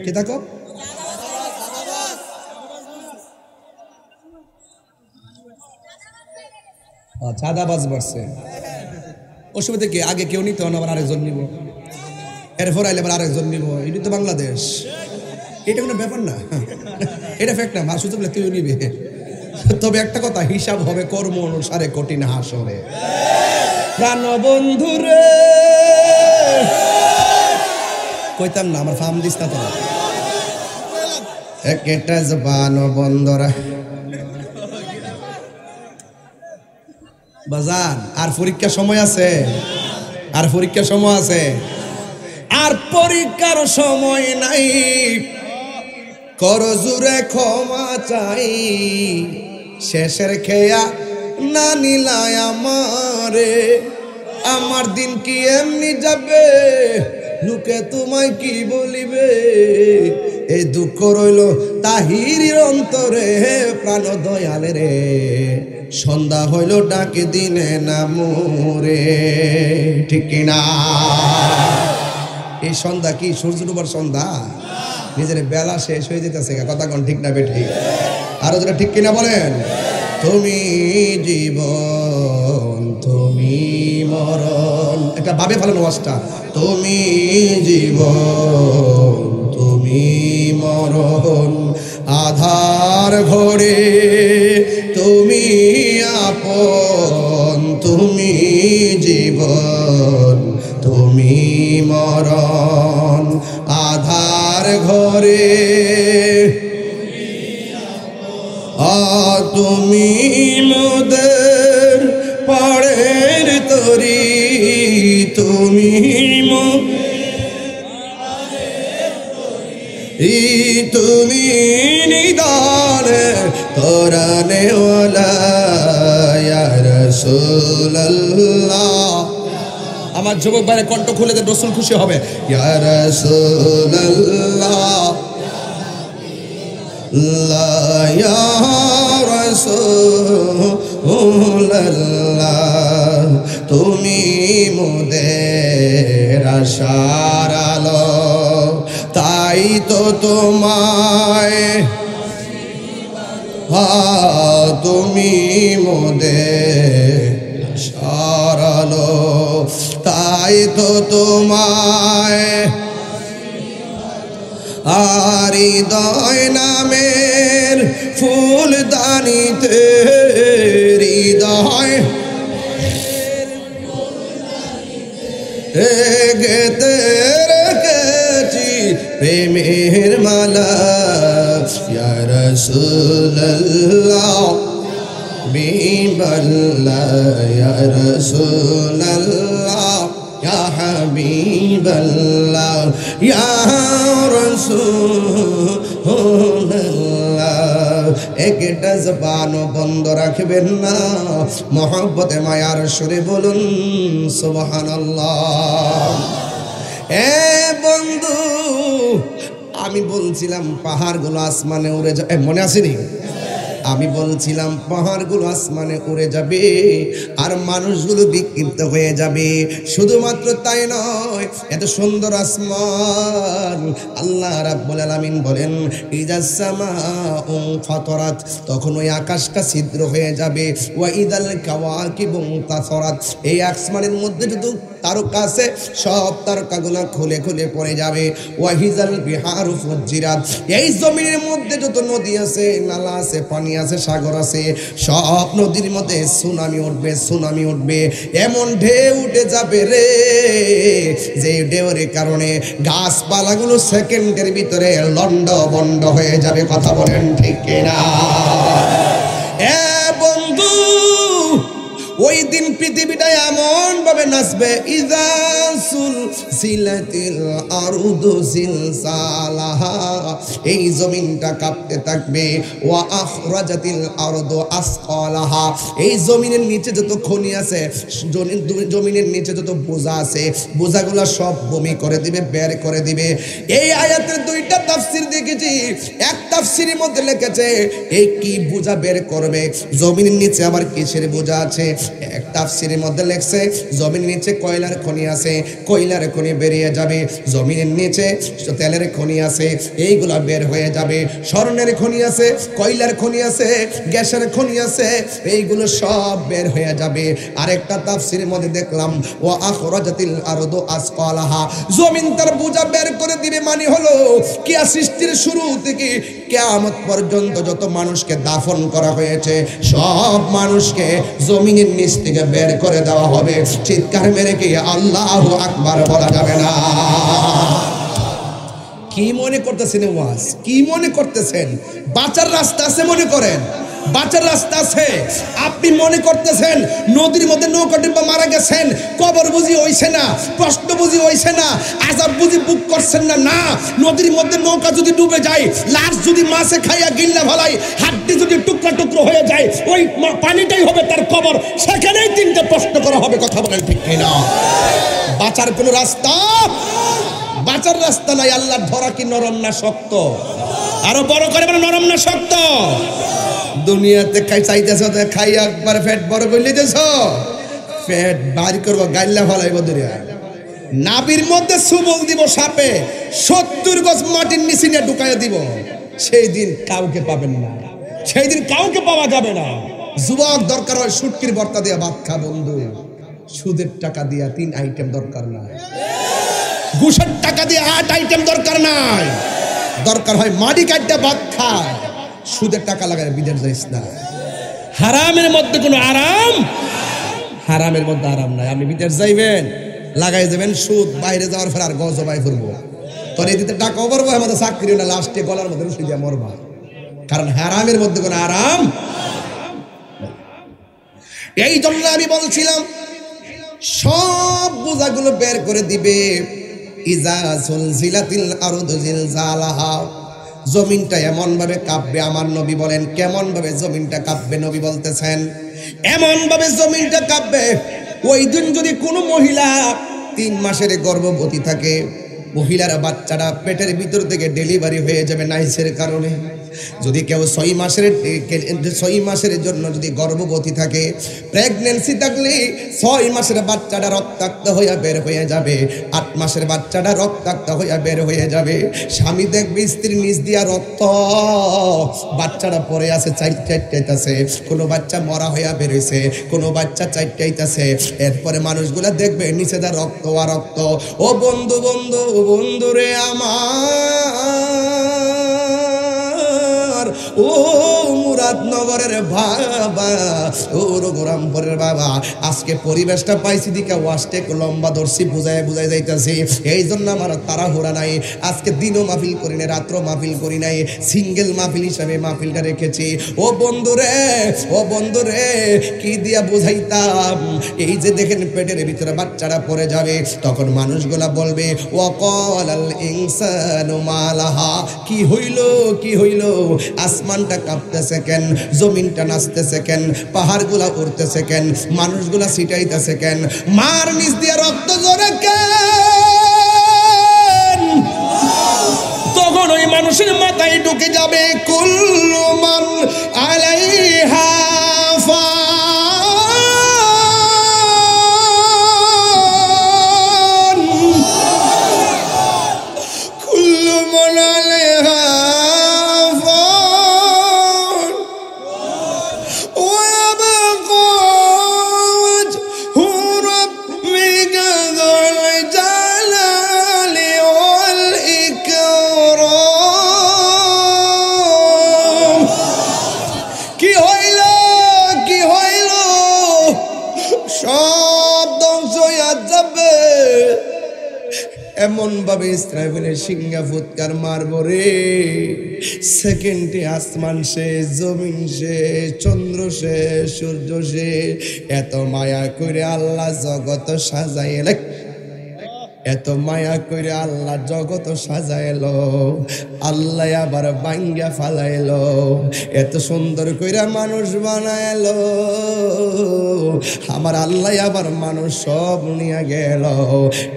কে থাকো চাঁদাবাজ বাড়ছে, অসুবিধা কি? আগে কেউ নিত, আবার আরেকজন নিব, এরপর আইলে আবার আরেকজন নিব, এটি তো বাংলাদেশ, এটা কোনো ব্যাপার না, এটা ফ্যাক্ট না, মার সুযোগ কেউ নিবে। তবে একটা কথা, হিসাব হবে কর্ম অনুসারে কঠিন হাসরে। প্রাণ বন্ধুরে কইতাম না, আমার ফার্ম দিস না তো, একটা জবান বন্ধরা বাজান, আর পরীক্ষার সময় আছে, আর পরীক্ষার সময় আছে, আর পরীক্ষার সময় নাই, করো জুড়ে ক্ষমা চাই, শেষের খেয়া না নিলায় আমারে, আমার দিন কি এমনি যাবে, লোকে তোমায় কি বলিবে, এই দুঃখ রইল তাহিরির অন্তরে প্রাণ দয়ালে রে সন্ধ্যা হইল ডাকে দিনে না মোরে ঠিক কিনা এই সন্ধ্যা কি সূর্য ডুবার সন্ধ্যা নিজের বেলা শেষ হয়ে যেতেছে কথা কোন ঠিক না বেঠিক আরো যেটা ঠিক কিনা বলেন তুমি জীবন তুমি মরণ একটা ভাবে ভালো নওয়াজটা তুমি জীবন তুমি মরণ আধার ঘরে তুমি আপন তুমি জীবন তুমি মরণ আধার ঘরে তুমি মোদের পাড়ের তরি তুমি তুমি নিদান কোরআনে ওয়ালা ইয়া রাসূলুল্লাহ আমার যুবক ভাইয়ের কণ্ঠ খুলে দেন রাসূল খুশি হবে ইয়া রাসূলুল্লাহ লা ইয়া রাসূলুল্লাহ তুমি মোদের আশার আলো তাই তো তোমায় তুমি মোদের আশার আলো তাই তো তোমায় আর হৃদয় নামের ফুল দানিতে হৃদয় গেতে রেখেছি প্রেমের মালা ইয়া রাসূলুল্লাহ বিবাল্লাহ ইয়া রাসূলুল্লাহ ইয়া হাবিবাল্লাহ ইয়া রাসূলুল্লাহ একটা জবান বন্ধ রাখবেন না মহব্বতে মায়ার সুরে বলুন সুবহানাল্লাহ এ বন্ধু আমি বলছিলাম পাহাড়গুলো আসমানে উড়ে যায় মনে আসেনি আমি বলছিলাম পাহাড়গুলো আসমানে উড়ে যাবে আর মানুষগুলো বিক্ষিপ্ত হয়ে যাবে শুধুমাত্র তাই নয় এত সুন্দর আসমান আল্লাহ রাব্বুল আলামিন বলেন ইজাস সামাউ ফাতারাত তখন ওই আকাশটা ছিদ্র হয়ে যাবে ওয়া ইদাল কাওয়াকিবু তাসারাত এই আসমানের মধ্যে যত তারকা আছে সব তারকাগুলো খুলে খুলে পড়ে যাবে ওয়া হিজাল বিহারু ফুজিরাত এই জমিনের মধ্যে যত নদী আছে নালা আছে পানি আছে সাগর আছে সব নদীর মধ্যে সুনামি উঠবে এমন ঢেউ উঠে যাবে রে যে ঢেউর কারণে গাছপালাগুলো সেকেন্ডের ভিতরে লন্ড বন্ড হয়ে যাবে কথা বলেন ঠিক কিনা এ বন্ধু ওই দিন পৃথিবীটা এমন ভাবে নাচবে ইজাসুল সিলাতিল আরদু জিলজালাহা এই জমিনটা কাঁপতে থাকবে ওয়া আখরাজাতিল আরদু আসকালাহা এই জমিনের নিচে যত খনি আছে জমিনের নিচে যত বোঝা আছে বোঝাগুলো সব বমি করে দিবে বের করে দিবে এই আয়াতের দুইটা তাফসীর দেখেছি এক তাফসীরের মধ্যে লিখেছে এই কি বোঝা বের করবে জমিনের নিচে আবার কিসের বোঝা আছে এক তাফসীরের মধ্যে লেখছে জমিনের নিচে কয়লার খনি আছে কয়লার খনি বেরিয়ে যাবে জমিনের নিচে তেলের খনি আছে এইগুলা বের হয়ে যাবে স্বর্ণের খনি আছে কয়লার খনি আছে গ্যাসের খনি আছে এইগুলো সব বের হয়ে যাবে আরেকটা তাফসীরের মধ্যে দেখলাম ওয়া আখরাজাতিল আরদু আসকালাহা জমিন তার বোঝা বের করে দিবে মানে হলো কিয়া সৃষ্টির শুরু থেকে কিয়ামত পর্যন্ত যত মানুষকে দাফন করা হয়েছে সব মানুষকে জমিনের নিচ থেকে বের করে দেওয়া হবে চিৎকার মেরে কি আল্লাহু আকবার বলা যাবে না কি মনে করতেছেন ওয়াজ কি মনে করতেছেন বাঁচার রাস্তা আছে মনে করেন বাঁচার রাস্তা আছে আপনি মনে করতেছেন নদীর মধ্যে নৌকা ডিব্বা মারা গেছেন কবর বুঝি হইছে না কষ্ট বুঝি হইছে না আযাব বুঝি বুক করছেন না না নদীর মধ্যে নৌকা যদি ডুবে যায় লাশ যদি মাছে খাইয়া গিল্লা ভালাই হাড্ডি যদি টুকরা টুকরো হয়ে যায় ওই পানিটাই হবে তার কবর সেখানেই তিনটা প্রশ্ন করা হবে কথা বলেন ঠিক কিনা বাঁচার কোনো রাস্তা বাঁচার রাস্তা নাই। আল্লাহর ধরা কি নরম না শক্ত? আরো বড় করে বলে নরম না শক্ত? দুনিয়াতে চাইতেছ খাই একবার পেট বড় করে লিতেছ, পেট বাড়ি করবো গাইল্লা ফলাইব দুনিয়া। নাবির মধ্যে সুবল দিব সাপে, 70 গজ মাটির নিচে নিয়ে ঢুকাইয়া দিব। সেই দিন কাউকে পাবেন না, সেই দিন কাউকে পাওয়া যাবে না। যুবক দরকার হয় শুটকির ভর্তা দিয়া ভাত খা বন্ধু, সুদের টাকা দিয়া 3 আইটেম দরকার নাই, ঘুষের টাকা দিয়ে 8 আইটেম দরকার নাই। দরকার হয় মাটি কাটটা ভাত খা, সুদের টাকা লাগায় বিদেশ যাইস না। হারামের মধ্যে কোনো আরাম, হারামের মধ্যে আরাম নাই। আপনি বিদেশ যাইবেন, লাগাই যাবেন সুদ, বাইরে যাওয়ার পর আর গজবাই করবো, তোর এই দিতে টাকাও পারবো, আমাদের চাকরি না, লাস্টে গলার মধ্যে রুশি দিয়ে মরবা। কারণ হারামের মধ্যে কোনো আরাম। এই জন্য আমি বলছিলাম সব বোঝাগুলো বের করে দিবে। ইজা সুলজিলাতিল আরদু জিলজালাহা, জমিনটা এমন ভাবে কাঁপবে। আমার নবী বলেন কেমন ভাবে জমিনটা কাঁপবে? নবী বলতেছেন এমন ভাবে জমিনটা কাঁপবে, ওই দিন যদি কোনো মহিলা 3 মাসের গর্ভবতী থাকে, মহিলার বাচ্চাটা পেটের ভিতর থেকে ডেলিভারি হয়ে যাবে নাইসের কারণে। যদি কেউ 6 মাসের জন্য যদি গর্ভবতী থাকে, প্রেগনেন্সি থাকলে 6 মাসের বাচ্চাটা রক্তাক্ত হয়ে বের হয়ে যাবে, 8 মাসের বাচ্চাটা রক্তাক্ত হয়ে বের হয়ে যাবে। স্বামী দেখবে স্ত্রীর নিচ দিয়া রক্ত, বাচ্চাটা পড়ে আছে, চাইটাইতেছে, কোনো বাচ্চা মরা হইয়া বেরোইছে, কোনো বাচ্চা চাইটাইতেছে। এরপরে মানুষগুলা দেখবে নিচে দা রক্ত আর রক্ত। ও বন্ধু বন্ধু বন্ধু রে আমার, ও মুরাদনগরের বাবা, ও রঘুরামপুরের বাবা, আজকে পরিবেশটা পাইছি দিকে ওয়াস্টেক লম্বা ধরছি, বুঝাই বুঝাই যাইতেছি। এই জন্য আমার তাড়াহুড়া নাই। আজকে দিনও মাহফিল করি নাই, রাত্র মাহফিল করি নাই, সিঙ্গেল মাহফিল হিসাবে মাহফিলটা রেখেছি। ও বন্ধুরে, ও বন্ধুরে, কি দিয়া বুঝাইতাম? এই যে দেখেন পেটের ভিতরে বাচ্চারা পড়ে যাবে, তখন মানুষগুলা বলবে ওয়াকালাল ইনসানু মালাহা, কি হইল কি হইল? আসমানটা কাঁপতেছে কেন, জমিনটা নাচতেছে কেন, পাহাড়গুলা উড়তেছে কেন, মানুষগুলা ছিটাইতেছে কেন, মার নিচ দিয়ে রক্ত ঝরে কেন? তখন ওই মানুষের মাথায় ঢুকে যাবে কুল্লু মান আলাইহা ফান, কুল্লু মান আলাইহা এমন ভাবে ইসরাফিলের সিংহা ফুৎকার মারব রে, সেকেন্ডে আসমান শেষ, জমিন শেষ, চন্দ্র শেষ, সূর্য শেষ। এত মায়া করে আল্লাহ জগৎ সাজাইলে, এত মায়া করে আল্লাহ জগৎ সাজাইলো, আল্লাহ আবার ভাঙ্গা ফালাইলো। এত সুন্দর করে মানুষ বানাইলো, আমার আল্লাহ আবার মানুষ সব নিয়ে গেল।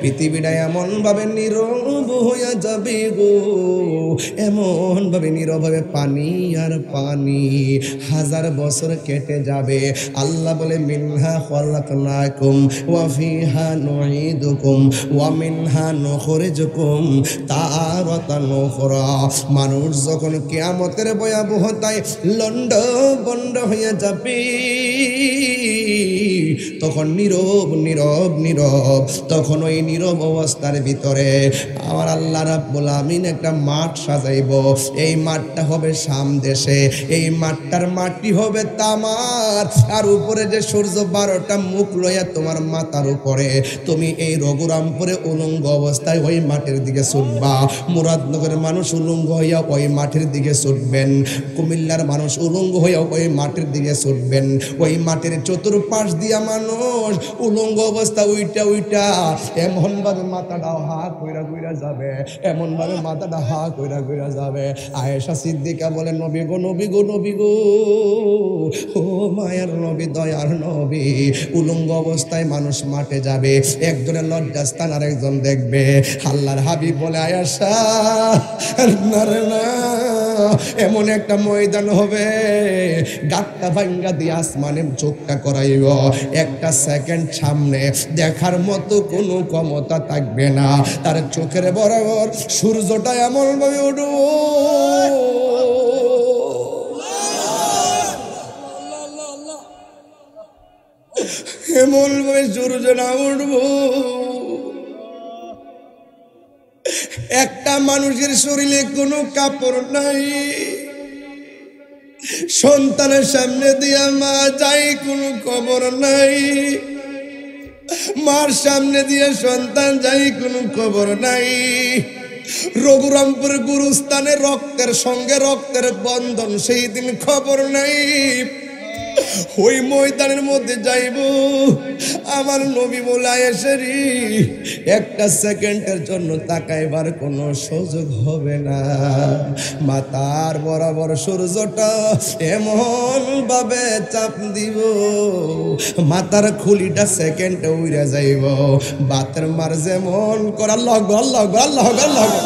পৃথিবীটা এমন ভাবে নীরব হইয়া যাবে গো, এমন ভাবে নীরব ভাবে পানি আর পানি, 1000 বছর কেটে যাবে। আল্লাহ বলে মিনহা খলাকনাকুম ওয়া ফিহা নুঈদুকুম ওয়া মিনহা নুখরিজুকুম তারাতান উখরা। মানুষ যখন কিয়ামতের ভয়াবহতায় লন্ড বন্ড হয়ে যাবে, তখন নীরব নীরব নীরব, তখন ওই নীরব অবস্থার ভিতরে আমার আল্লাহ রাব্বুল আমিন একটা মাঠ সাজাইব। এই মাঠটা হবে শাম দেশে, এই মাঠটার মাটি হবে তামার, আর উপরে যে সূর্য 12টা মুখ লইয়া তোমার মাথার উপরে, তুমি এই রঘুরামপুরে উলঙ্গ অবস্থায় ওই মাঠের দিকে ছুটবা। মুরাদনগরের মানুষ উলঙ্গ হইয়া ওই মাঠের দিকে ছুটবেন, কুমিল্লার মানুষ উলঙ্গ হইয়া ওই মাঠের দিকে ছুটবেন। ওই মাঠের চতুর্পাশ দিয়া মানুষ উলঙ্গ অবস্থা উইটা উইটা এমন ভাবে মাথাটা হা কইরা কইরা যাবে, এমন ভাবে মাথাটা হা কইরা কইরা যাবে। আয়েশা সিদ্দিকা বলেন নবী গো নবী গো নবী গো, ও মায়ের নবী, দয়ার নবী, উলঙ্গ অবস্থায় মানুষ মাঠে যাবে, একজনের লজ্জাস্থান আর একজন দেখবে। আল্লাহর হাবিব বলে, আয়েশা না রে না, এমন একটা ময়দান হবে, গাট্টা ভাঙ্গা দিয়ে আসমানে চোখটা করাইব, একটা সেকেন্ড সামনে দেখার মতো কোনো ক্ষমতা থাকবে না। তার চোখের বরাবর সূর্যটা এমন ভাবে উঠব, এমন ভাবে সূর্য না উঠব, একটা মানুষের শরীরে কোনো কাপড় নাই, সন্তানের সামনে দিয়া মা যাই কোনো খবর নাই, মার সামনে দিয়ে সন্তান যাই কোনো খবর নাই। রঘুরামপুর গুরুস্থানে রক্তের সঙ্গে রক্তের বন্ধন, সেই দিন খবর নাই। ওই ময়দানের মধ্যে যাইব, আমার নবী বলে, এসেরি একটা সেকেন্ডের জন্য তাকাইবার কোনো সুযোগ হবে না। মাথার বরাবর সূর্যটা এমন ভাবে চাপ দিব, মাথার খুলিটা সেকেন্ডে উড়ে যাইব। বাতের মার যেমন করে আল্লাহু আকবার, আল্লাহু আকবার, আল্লাহু আকবার, আল্লাহু আকবার,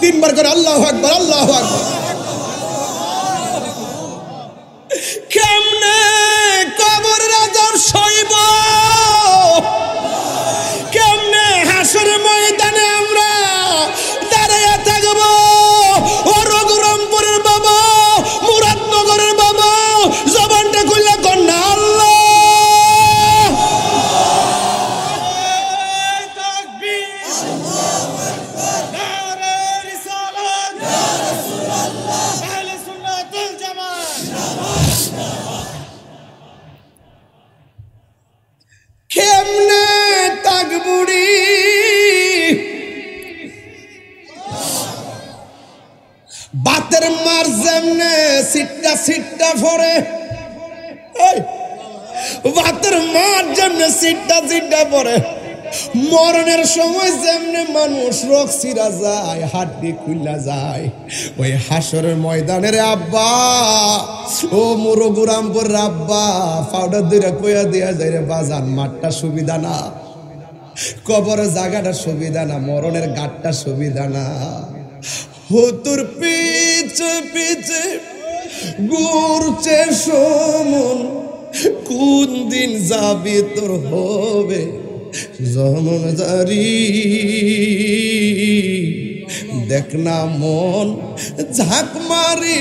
তিনবার করে আল্লাহু আকবার, আল্লাহু আকবার। কেমনে কবর রাজার সইব, কেমনে হাসরের ময়দানে আমরা দাঁড়িয়ে থাকব। ও রঘুরামপুরের বাবা, মুরাদনগরের বাবা, জবানটা খুললে কন্যা আল্লাহ কেমনে তাকবুড়ি, বাতের মার যেমনে সিটটা সিটটা ভরে, বাতের মার যেমনে সিটটা সিটটা পরে, মরণের সময় যেমনে মানুষ রোগ সিরা যায়, হাড্ডি খুললা যায়, ওই হাসরের ময়দানের আব্বা, ও রঘুরামপুর আব্বা, পাউডার দিয়ে কইয়া দিয়া যায় রে বাজান, মাঠটা সুবিধা না, কবরের জায়গাটা সুবিধা না, মরণের গাটটা সুবিধা না। তোর পিছে পিছে ঘুরছে সমন, কোন দিন যাবি তোর হবে জমনদারি। দেখ না মন ঝাঁক মারি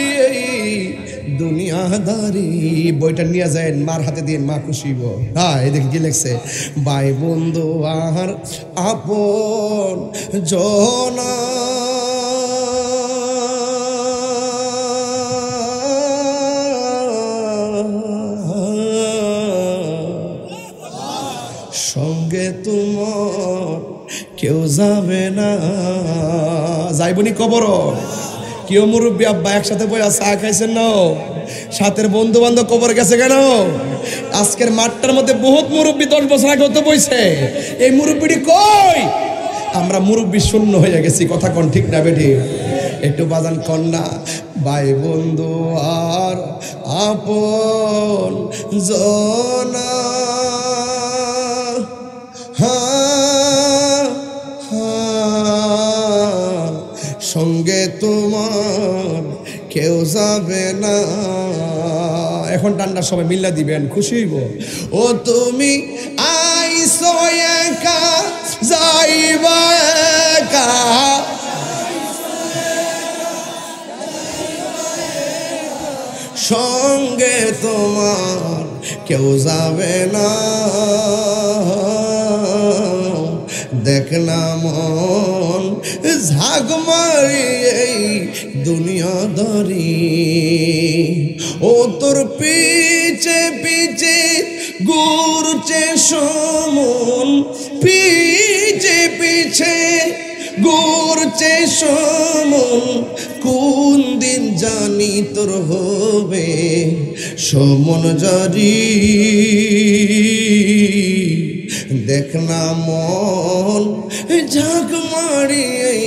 দুনিয়াদারি। বইটা নিয়ে যায়, মার হাতে দিয়ে মা খুশিব। হ্যাঁ, এদিকে কি লেখছে, ভাই বন্ধু আর আপন জনা, সঙ্গে তোমার কেউ যাবে না। যাইবনি কবর, কেউ মুরব্বী আব্বা একসাথে বইয়া চা খাইছেন না, সাথের বন্ধু বান্ধব কবর গেছে কেন? আজকের মাঠটার মধ্যে বহুত মুরব্বী 10 বছর আগে হতে বইছে, এই মুরব্বীটি কই? আমরা মুরব্বী শূন্য হয়ে গেছি। কথা কোন ঠিক না বেঠি? একটু বাজান কন্যা, ভাই বন্ধু আর আপন জনা, সঙ্গে তোমার কেউ যাবে না। এখন টান্ডার সবাই মিল্লা দিবেন, খুশি হইব। ও তুমি আইসো একা, যাইবা একা, সঙ্গে তোমার কেউ যাবে না। দেখ না মন ঝাঁক মারি এই দুনিয়াদারি। ও তোর পিছে পিছে ঘুরছে সমন, পিছে পিছে ঘুরছে সমন, কোন দিন জানি তোর হবে সমন জারি। দেখ না মন ঝাঁক মারি এই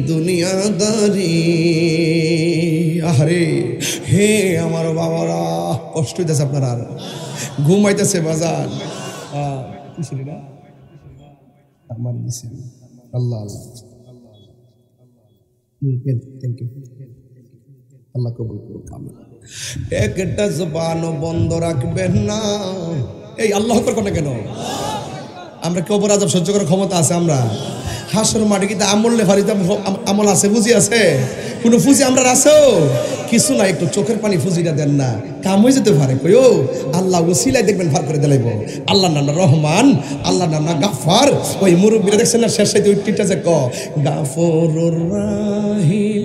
দুনিয়াদারি। আরে হে আমার বাবারা, কষ্ট হইতেছে আপনার, আর ঘুমাইতেছে বাজার আমার দিছে। আল্লাহ আল্লাহ থ্যাংক ইউ, আল্লাহ কবুল করুক। একটা জবানও বন্ধ রাখবেন না। এই আল্লাহ আকবার কোন কেন? আমরা কবর আযাব সহ্য করার ক্ষমতা আছে? আমরা হাসর মাটি কিন্তু আমল লেফারিতে আমল আছে, ফুজি আছে? কোনো ফুজি আমরা আছেও কিছু না, একটু চোখের পানি ফুজিটা দেন না, কাম হয়ে যেতে পারে। কই ও আল্লাহ ওসিলায় দেখবেন ফার করে দিলাইব। আল্লাহ নাম না রহমান, আল্লাহ নাম না গাফফার। ওই মুরব্বীরা দেখছেন না শেষ সাইতে ওই টিটা যে ক গাফুরুর রাহিম,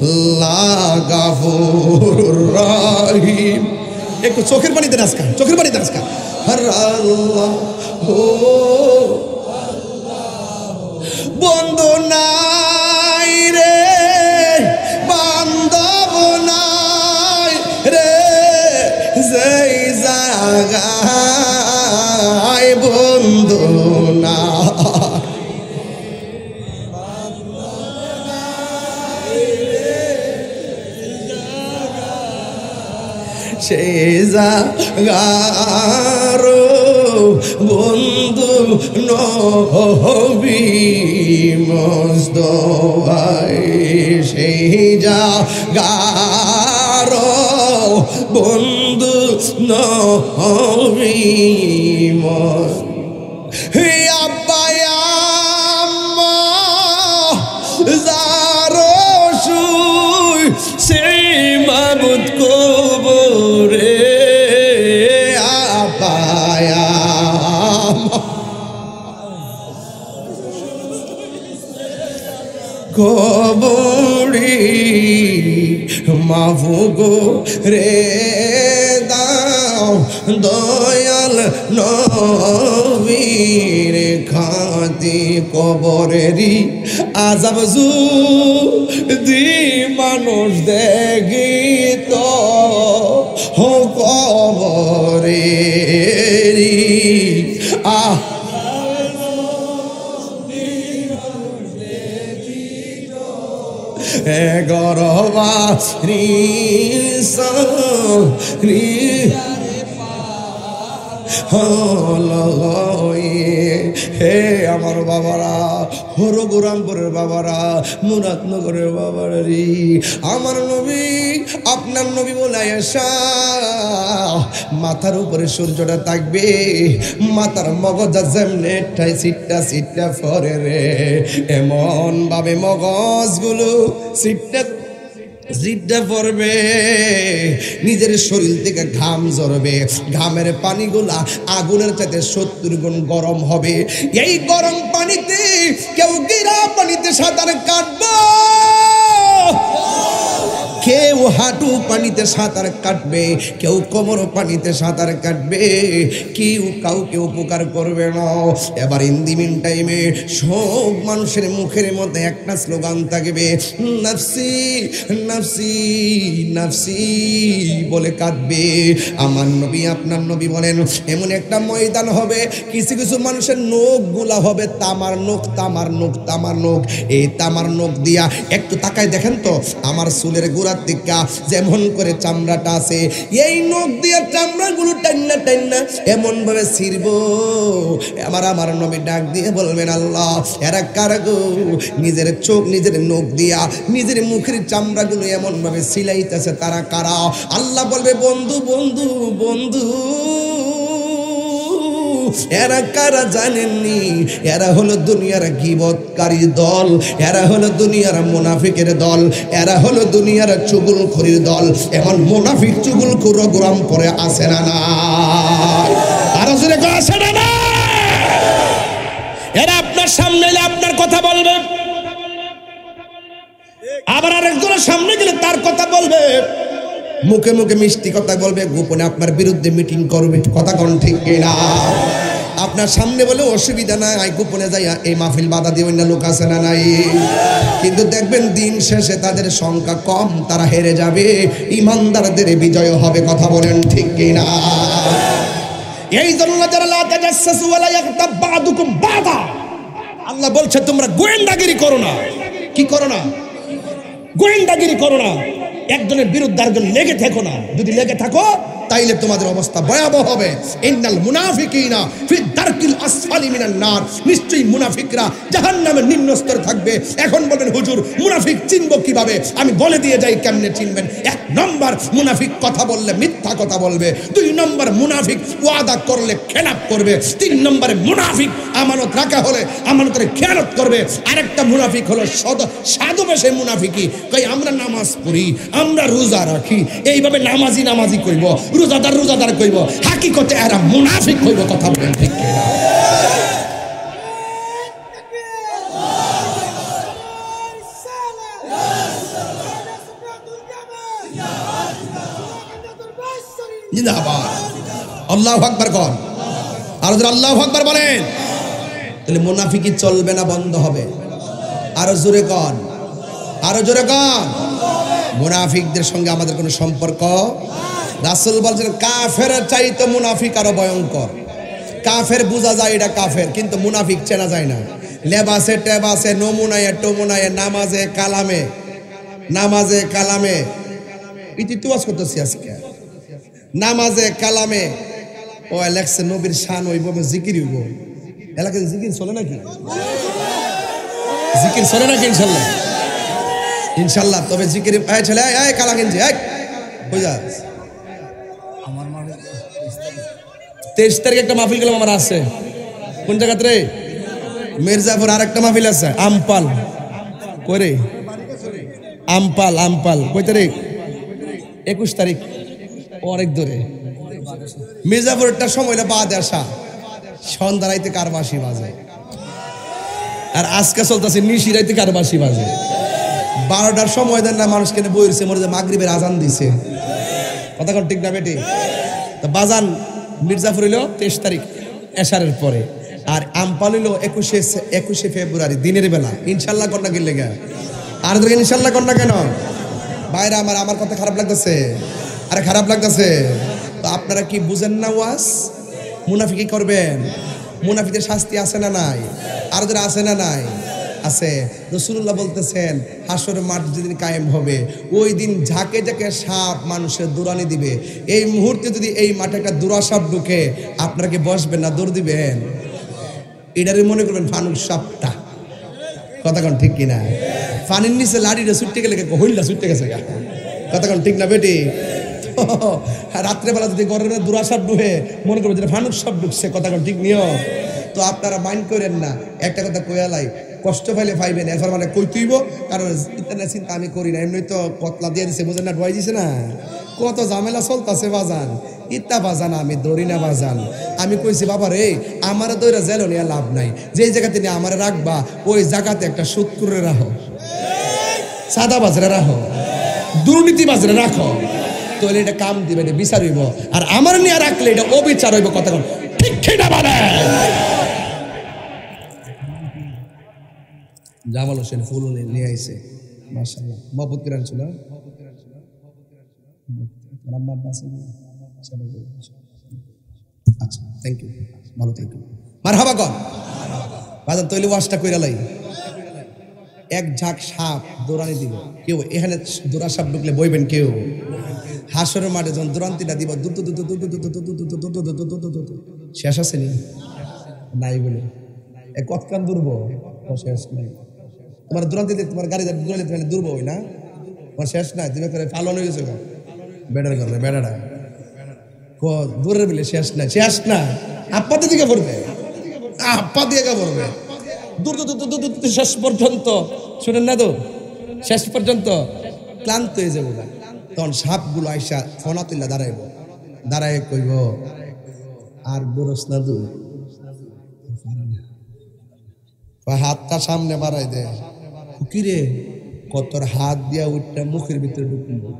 আল্লাহ গাফুরুর রাহিম। একটু চোখের পানিতে নাচকা, চোখের পানিতে নাচকা। আল্লাহ বন্ধু নাই রে, বান্ধব নাই রে, যেই জায়গায় বন্ধু না সে জাগার বন্ধু নবী মুস্তাফা, সেই জাগার বন্ধু নবী আব্বা আম্মা যারো শুই সেই মাবুদ কবরে আব্বা আম্মা কবরে মাফুগো রে দাও দয়াল নবীর খাতি কবরেরই আযাব যদি মানুষ দেখিত কবরেরই আহ গরবারি সরি হে আমার বাবারা, হরগুরামপুরের বাবারা, মুরাদনগরের বাবারা রে, আমার নবী আপনার নবী বলে আসা মাথার উপরে সূর্যটা থাকবে, মাথার মগজা যেমনে সিটটা সিটটা ফরে রে, এমন ভাবে মগজগুলো সিটটা জিড্ডা পড়বে, নিজের শরীর থেকে ঘাম ঝরবে, ঘামের পানিগুলা আগুনের চাইতে 70 গুণ গরম হবে। এই গরম পানিতে কেউ গিরা পানিতে সাঁতার কাটবে, কেউ হাঁটু পানিতে সাঁতার কাটবে, কেউ কোমর পানিতে সাঁতার কাটবে, কেউ কাউকে উপকার করবে না। এবার ইন্দিমিন টাইমে সব মানুষের মুখের মধ্যে একটা স্লোগান থাকবে, নাফসি নাফসি নাফসি বলে কাঁদবে। আমার নবী আপনার নবী বলেন এমন একটা ময়দান হবে, কিছু কিছু মানুষের নখগুলা হবে তামার নখ, তামার নখ, তামার নখ। এই তামার নখ দিয়া একটু তাকায় দেখেন তো আমার চুলের গোড়া থেকে যেমন করে চামড়াটা আছে, এই নখ দিয়ে চামড়াগুলো টান্না টান্না এমন ভাবে ছিড়ব। আমার নবী ডাক দিয়ে বলবেন, আল্লাহ এরা কারা গো? নিজের চোখ নিজের নখ দিয়া নিজের মুখের চামড়াগুলো এমন ভাবে সিলাইতেছে, তারা কারা? আল্লাহ বলবে, বন্ধু বন্ধু বন্ধু। এরা কারা জানেননি? এরা হলো দুনিয়ার গীবতকারী দল, এরা হলো দুনিয়ার মুনাফিকের দল, এরা হলো দুনিয়ার চুগলখড়ির দল। এমন মুনাফিক চুগলখড় গোরাম পরে আসে না না, আরো জোরে আসে না না। এরা আপনার সামনে এলে আপনার কথা বলবে, আবার আরেকজনের সামনে গেলে তার কথা বলবে, মুখে মুখে মিষ্টি কথা বলবে, গোপনে আপনার বিরুদ্ধে মিটিং করবে। কথা কোন ঠিক কিনা? আপনার সামনে বলে অসুবিধা নাই, গোপনে যাই এই মাহফিল বাধা দিয়ে অন্য লোক আছে না নাই? কিন্তু দেখবেন দিন শেষে তাদের সংখ্যা কম, তারা হেরে যাবে, ইমানদারদের বিজয় হবে। কথা বলেন ঠিক কিনা? এই জন্য যারা লা তাজাসসু ওয়া লা ইয়াগতাব বা'দুকুম বা'দা, আল্লাহ বলছে তোমরা গোয়েন্দাগিরি করো না। কি করো না? গোয়েন্দাগিরি করো না। একজনের বিরুদ্ধে আরেকজন লেগে থেকো না। যদি লেগে থাকো তাইলে তোমাদের অবস্থা ভয়াবহ হবে। ইন্নাল মুনাফিকিনা ফি দারকিল আসফালি মিনান নার, নিশ্চয়ই মুনাফিকরা জাহান্নামের নিম্ন স্তরে থাকবে। এখন বলেন হুজুর মুনাফিক চিনবো কিভাবে? আমি বলে দিয়ে যাই কেমনে চিনবেন। এক নম্বর, মুনাফিক কথা বললে মিথ্যা কথা বলবে। দুই নম্বর, মুনাফিক ওয়াদা করলে খেলাপ করবে। তিন নম্বরে মুনাফিক আমানত রাখা হলে আমানতের খেয়ানত করবে। আরেকটা মুনাফিক হলো সাধু বেশে মুনাফিকি, কই আমরা নামাজ পড়ি, আমরা রোজা রাখি, এইভাবে নামাজি নামাজি কইব, রোজাদার রোজাদার কইব, হাকিকতে এরা মুনাফিক হইব। কথা বলেন ঠিক কিনা? জিন্দাবাদ। আল্লাহু আকবার কোন? আর আল্লাহু আকবার বলেন। তাহলে মুনাফিকি চলবে না, বন্ধ হবে? আরো জোরে কোন, আরো জোরে কোন। মুনাফিকদের সঙ্গে আমাদের কোনো সম্পর্ক। রাসূল বলছেন কাফের চাইতে মুনাফিক আরো ভয়ঙ্কর। কাফের বোঝা যায় এটা কাফের, কিন্তু মুনাফিক চেনা যায় না। লেবাসে টেবাসে, নমুনায় টমুনায়, নামাজে কালামে, নামাজে কালামে ইতিহাস করতেছি আজকে। নামাজে কালামে ও লেখছে নবীর শান হইব, জিকির হইব। এলাকায় জিকির চলে নাকি? জিকির চলে নাকি? ইনশাল্লাহ, ইনশাল্লাহ। তবে জিকির ছেলে কালা কিনছে বুঝা। 23 তারিখে একটা মাহফিল গেলাম আমার আছে। কোন জায়গাতে রে? মির্জাপুর। আর একটা মাহফিল আছে আমপাল করে, আমপাল আমপাল। কয় তারিখ? 21 তারিখ। অনেক দূরে। মির্জাপুরটা সময় বাদ আসা, সন্ধ্যা রাইতে কার বাঁশি বাজে। আর আজকে চলতেছে নিশি রাইতে কার বাঁশি বাজে। 12টার সময় দেন না, মানুষ কেন বইছে মরে যে মাগরিবের আজান দিছে। কথা কোন ঠিক না বেটি? তো বাজান মির্জাপুর হইল 23 তারিখ এশারের পরে, আর আমপাল হইল 21শে ফেব্রুয়ারি দিনের বেলা। ইনশাল্লাহ কন্যা গেলে গা। আর ইনশাল্লাহ কন্যা কেন? বাইরে আমার কথা খারাপ লাগতেছে? আরে খারাপ লাগতেছে তো আপনারা কি বুঝেন না? ওয়াজ মুনাফিকি করবেন। মুনাফিকের শাস্তি আছে না নাই? আর যারা আছে না নাই? আছে। রাসূলুল্লাহ বলতেছেন হাসর মাঠ যেদিন কায়েম হবে, ওই দিন ঝাঁকে ঝাঁকে সাপ মানুষের দৌড়ানি দিবে। এই মুহূর্তে যদি এই মাঠে একটা দুরা সাপ ঢুকে, আপনারা কি বসবেন না দৌড় দিবেন? এটারই মনে করবেন ফানুক সাপটা। কথা কোন ঠিক কিনা? ফানির নিচে লাড়িটা ছুটতে গেলে হইলা ছুটতে গেছে গা। কথা কোন ঠিক না বেটি? রাত্রেবেলা যদি গরমে দুরা সাপ ঢুকে, মনে করবেন যেটা ফানুক সাপ ঢুকছে। কথা কোন ঠিক নিও? তো আপনারা মাইন্ড করেন না। একটা কথা কয়ালাই, কষ্ট পাইলে পাইবেন, এরপর মানে কই তুইব। কারণ ইন্টারনেট চিন্তা আমি করি না, এমনি তো কতলা দিয়ে দিছে, বুঝেন না, ঢুয়াই দিছে না। কত ঝামেলা চলতেছে বাজান। ইত্তা বাজান আমি দৌড়ি না বাজান। আমি কইছি বাবা রে, আমার দৌড়া জেল নিয়ে লাভ নাই। যেই জায়গাতে নিয়ে আমার রাখবা, ওই জায়গাতে একটা সুদ করে রাখো, সাদা বাজারে রাখো, দুর্নীতি বাজারে রাখো, তাহলে এটা কাম দিবে, এটা বিচার হইব। আর আমার নিয়ে রাখলে এটা অবিচার হইব। কথা ঠিক সেটা বলে। জামাল হোসেন ফুল নিয়ে আইছে, মাশাআল্লাহ। মহব্বত কিরান ছিল। আচ্ছা, থ্যাংক ইউ, ভালো থাকো। মারহাবা কর বাজার। তৈলি ওয়াশটা কইরা লাই। এক ঝাঁক সাপ দৌড়ানি দিব। কেউ এখানে দৌড়া সাপ ঢুকলে বইবেন কেউ? হাসরের মাঠে যখন দৌড়ান্তিটা দিব, শেষ আছে নি নাই বলে কতক্ষণ দূরব? শেষ নাই। তোমার দৌড়ান্তিতে তোমার গাড়ি দৌড়ালে দূরব হই না? তোমার শেষ নাই। তুমি করে পালন হয়ে গেছো বেড়ার করবে, বেড়াটা দূরের বলে শেষ নাই। শেষ না, আপ্পাতে দিকে পড়বে, আপ্পা দিয়ে পড়বে দূর দূর শেষ পর্যন্ত। শুনেন না তো, শেষ পর্যন্ত ক্লান্ত হয়ে যাবো না। তখন সাপগুলো আইসা ফোনা তুইলা দাঁড়াইব, দাঁড়াই কইব আর বরস না দু, হাতটা সামনে বাড়াই দে। কিরে কতর হাত দিয়া উঠটা মুখের ভিতরে ঢুকবো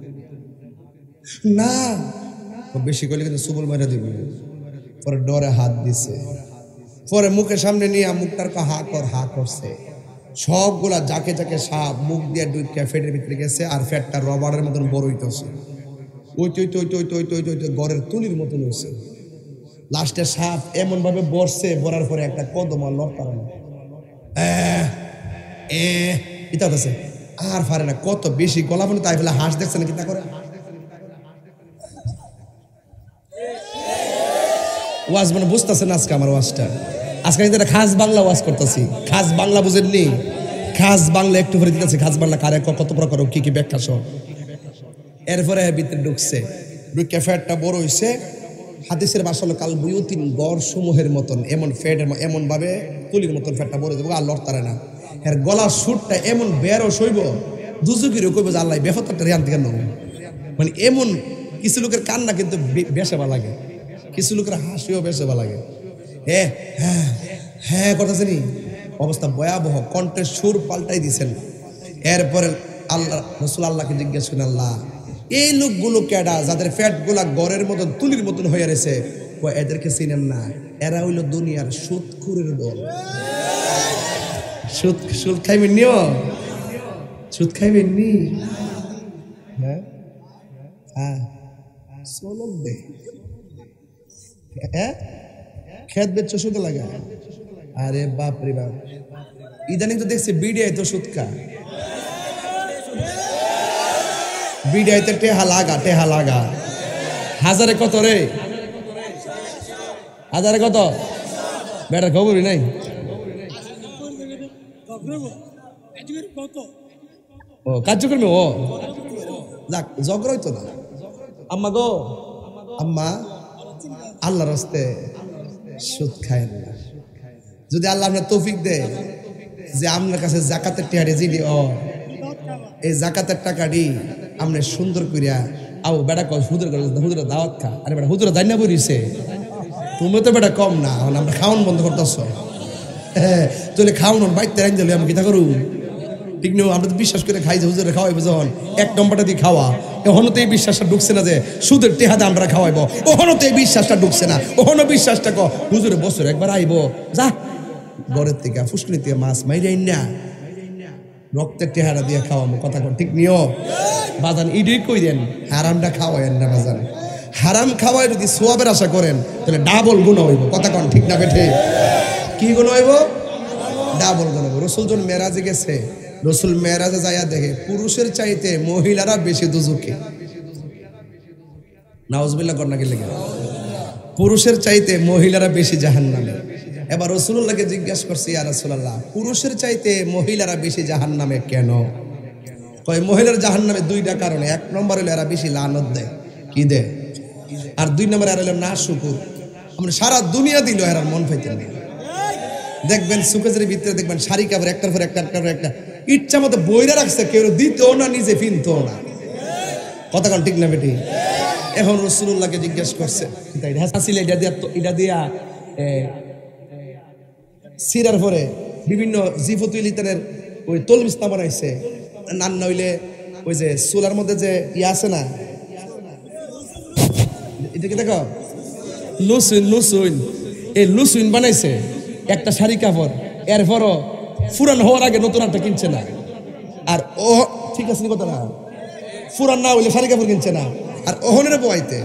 না, বেশি করলে কিন্তু সুবল মারা দিবে। পরে ডরে হাত দিছে, পরে মুখের সামনে নিয়ে মুখটার হা কর, হা করছে। সবগুলা যাকে যাকে সাপ মুখ দিয়ে ঢুকে ফেটের ভিতরে গেছে, আর ফেটটা রবারের মতন বড় হইতেছে। ওই গড়ের তুলির মতন হয়েছে। লাস্টে সাপ এমন ভাবে বসছে, বরার পরে একটা কদম আর লড়তার ইতা আছে আর পারে না, কত বেশি গলা বলে তাই ফেলে হাঁস দেখছে না কিতা করে। ওয়াজ মানে বুঝতেছেন আজকে আমার ওয়াজটা, আজকে কিন্তু খাস বাংলা ওয়াজ করতেছি। খাস বাংলা বুঝেননি? খাস বাংলা একটু করে দিতেছে, খাস বাংলা কারে কত প্রকার কি কি ব্যাখ্যা সব। এরপরে ভিতরে ঢুকছে, ঢুকে ফ্যাটটা বড় হইছে। হাদিসের ভাষা হলো কাল বুয়ুতিন, গড় সমূহের মতন, এমন ফ্যাট এমন ভাবে তুলির মতন ফ্যাটটা বড় দেবো, আর লড়তারে না। এর গলার সুরটা এমন বেরো সইব, দুজুকিরও কইব যে আল্লাহ বেফাতটা রিয়ান থেকে নাও। মানে এমন কিছু লোকের কান্না কিন্তু বেশে ভালো লাগে, কিছু লোকের হাসিও বেশে ভালো লাগে। হ্যাঁ হ্যাঁ হ্যাঁ কথাছে নি, অবস্থা ভয়াবহ, কণ্ঠের সুর পাল্টাই দিছেন। এরপরে আল্লাহ রসুল আল্লাহকে জিজ্ঞেস করেন, আল্লাহ এই লোকগুলো কেডা যাদের ফ্যাট গুলা গড়ের মতন তুলির মতন হয়ে রয়েছে, এদেরকে চিনেন না? এরা হইল দুনিয়ার সুদখুরের দল। সুদ খাইবেন নিও, সুদ খাইবেন নি? হ্যাঁ হ্যাঁ সোলক দে খেত বেচছো সুদ লাগা। আরে বাপ রে বাপ, ইদানিং তো দেখছি বিডিআই তো সুদ খা, বিডিআইতে টেহা লাগা। হাজারে কত রে? হাজারে কত? বেটার খবরই নাই। ও কার্যক্রমে ও যাক, জগরই তো না। আম্মা গো, আম্মা আল্লাহর রাস্তে সুদ খায় না। যদি আল্লাহ আপনার তৌফিক দেয় যে আপনার কাছে জাকাতের টিহারে জিডি, এই জাকাতের টাকাটি আপনি সুন্দর করিয়া আও বেটা কল হুজুর দাওয়াত খা। আরে বেটা হুজুর জানি না বলিছে, তুমি তো বেটা কম না, আমরা খাওয়ান বন্ধ করতেছ। হ্যাঁ তাহলে খাওয়ান বাইতে রাইন দিলে আমি কিতা করু? ঠিক নেই, আমরা তো বিশ্বাস করে খাই যে হুজুরে খাওয়াইবো, যখন এক নম্বরটা দিয়ে খাওয়া, এখনো তো এই বিশ্বাসটা ঢুকছে না যে সুদের টেহাদে আমরা খাওয়াইবো। ওখানো তো এই বিশ্বাসটা ঢুকছে না, ওখানো বিশ্বাসটা হুজুরে বছর একবার আইবো, যা ঘরের থেকে ফুসকুনি থেকে মাছ মাইরাই না রক্তের টেহারা দিয়ে খাওয়াবো। কথা কর ঠিক নিও বাজান, ইডি কই দেন হারামটা খাওয়াইন না বাজান। হারাম খাওয়াই যদি সোয়াবের আশা করেন তাহলে ডাবল গুণ হইব। কথা কন ঠিক না বেঠে? কি গুণ হইব? ডাবল গুণ হইব। রসুল যখন মেরাজে গেছে, রসুল মেরাজে যাইয়া দেখে পুরুষের চাইতে মহিলারা বেশি দুজুকে। নাউজুবিল্লাহ কর না কি লেগে? পুরুষের চাইতে মহিলারা বেশি জাহান্নামে। এবার রসুল্লাহকে জিজ্ঞাসা করছে, ইয়া রাসূলুল্লাহ পুরুষের চাইতে মহিলারা বেশি জাহান্নামে কেন? কয় মহিলার জাহান্নামে দুইটা কারণে। এক নম্বর হলো এরা বেশি লানত দেয়, কি দেয়? আর দুই নম্বর এরা হলো না শুকুর। আমরা সারা দুনিয়া দিল এরা মন পাইতে নেই। দেখবেন সুকেজের ভিতরে দেখবেন শাড়ি কাপড় একটার পর একটা ইচ্ছা মতো বইরা রাখছে, কেউ দিতেও না, নিজে ফিনতেও না। কথা কন ঠিক না বেটি? এখন রাসূলুল্লাহকে জিজ্ঞেস করছে, এটা দিয়া সিরার পরে বিভিন্ন জিফতুল ইতানের ওই তলমিস্তা বানাইছে। নান নইলে ওই যে চুলার মধ্যে যে ইয়া আছে না, এটা কি দেখো লুসুইন, এই লুসুইন বানাইছে একটা শাড়ি কাপড়। এরপরও ফুরান হওয়ার আগে নতুন একটা কিনছে না। আর ও ঠিক আছে কথা না, ফুরান না হইলে শাড়ি কাপড় কিনছে না। আর ওহনের বইতে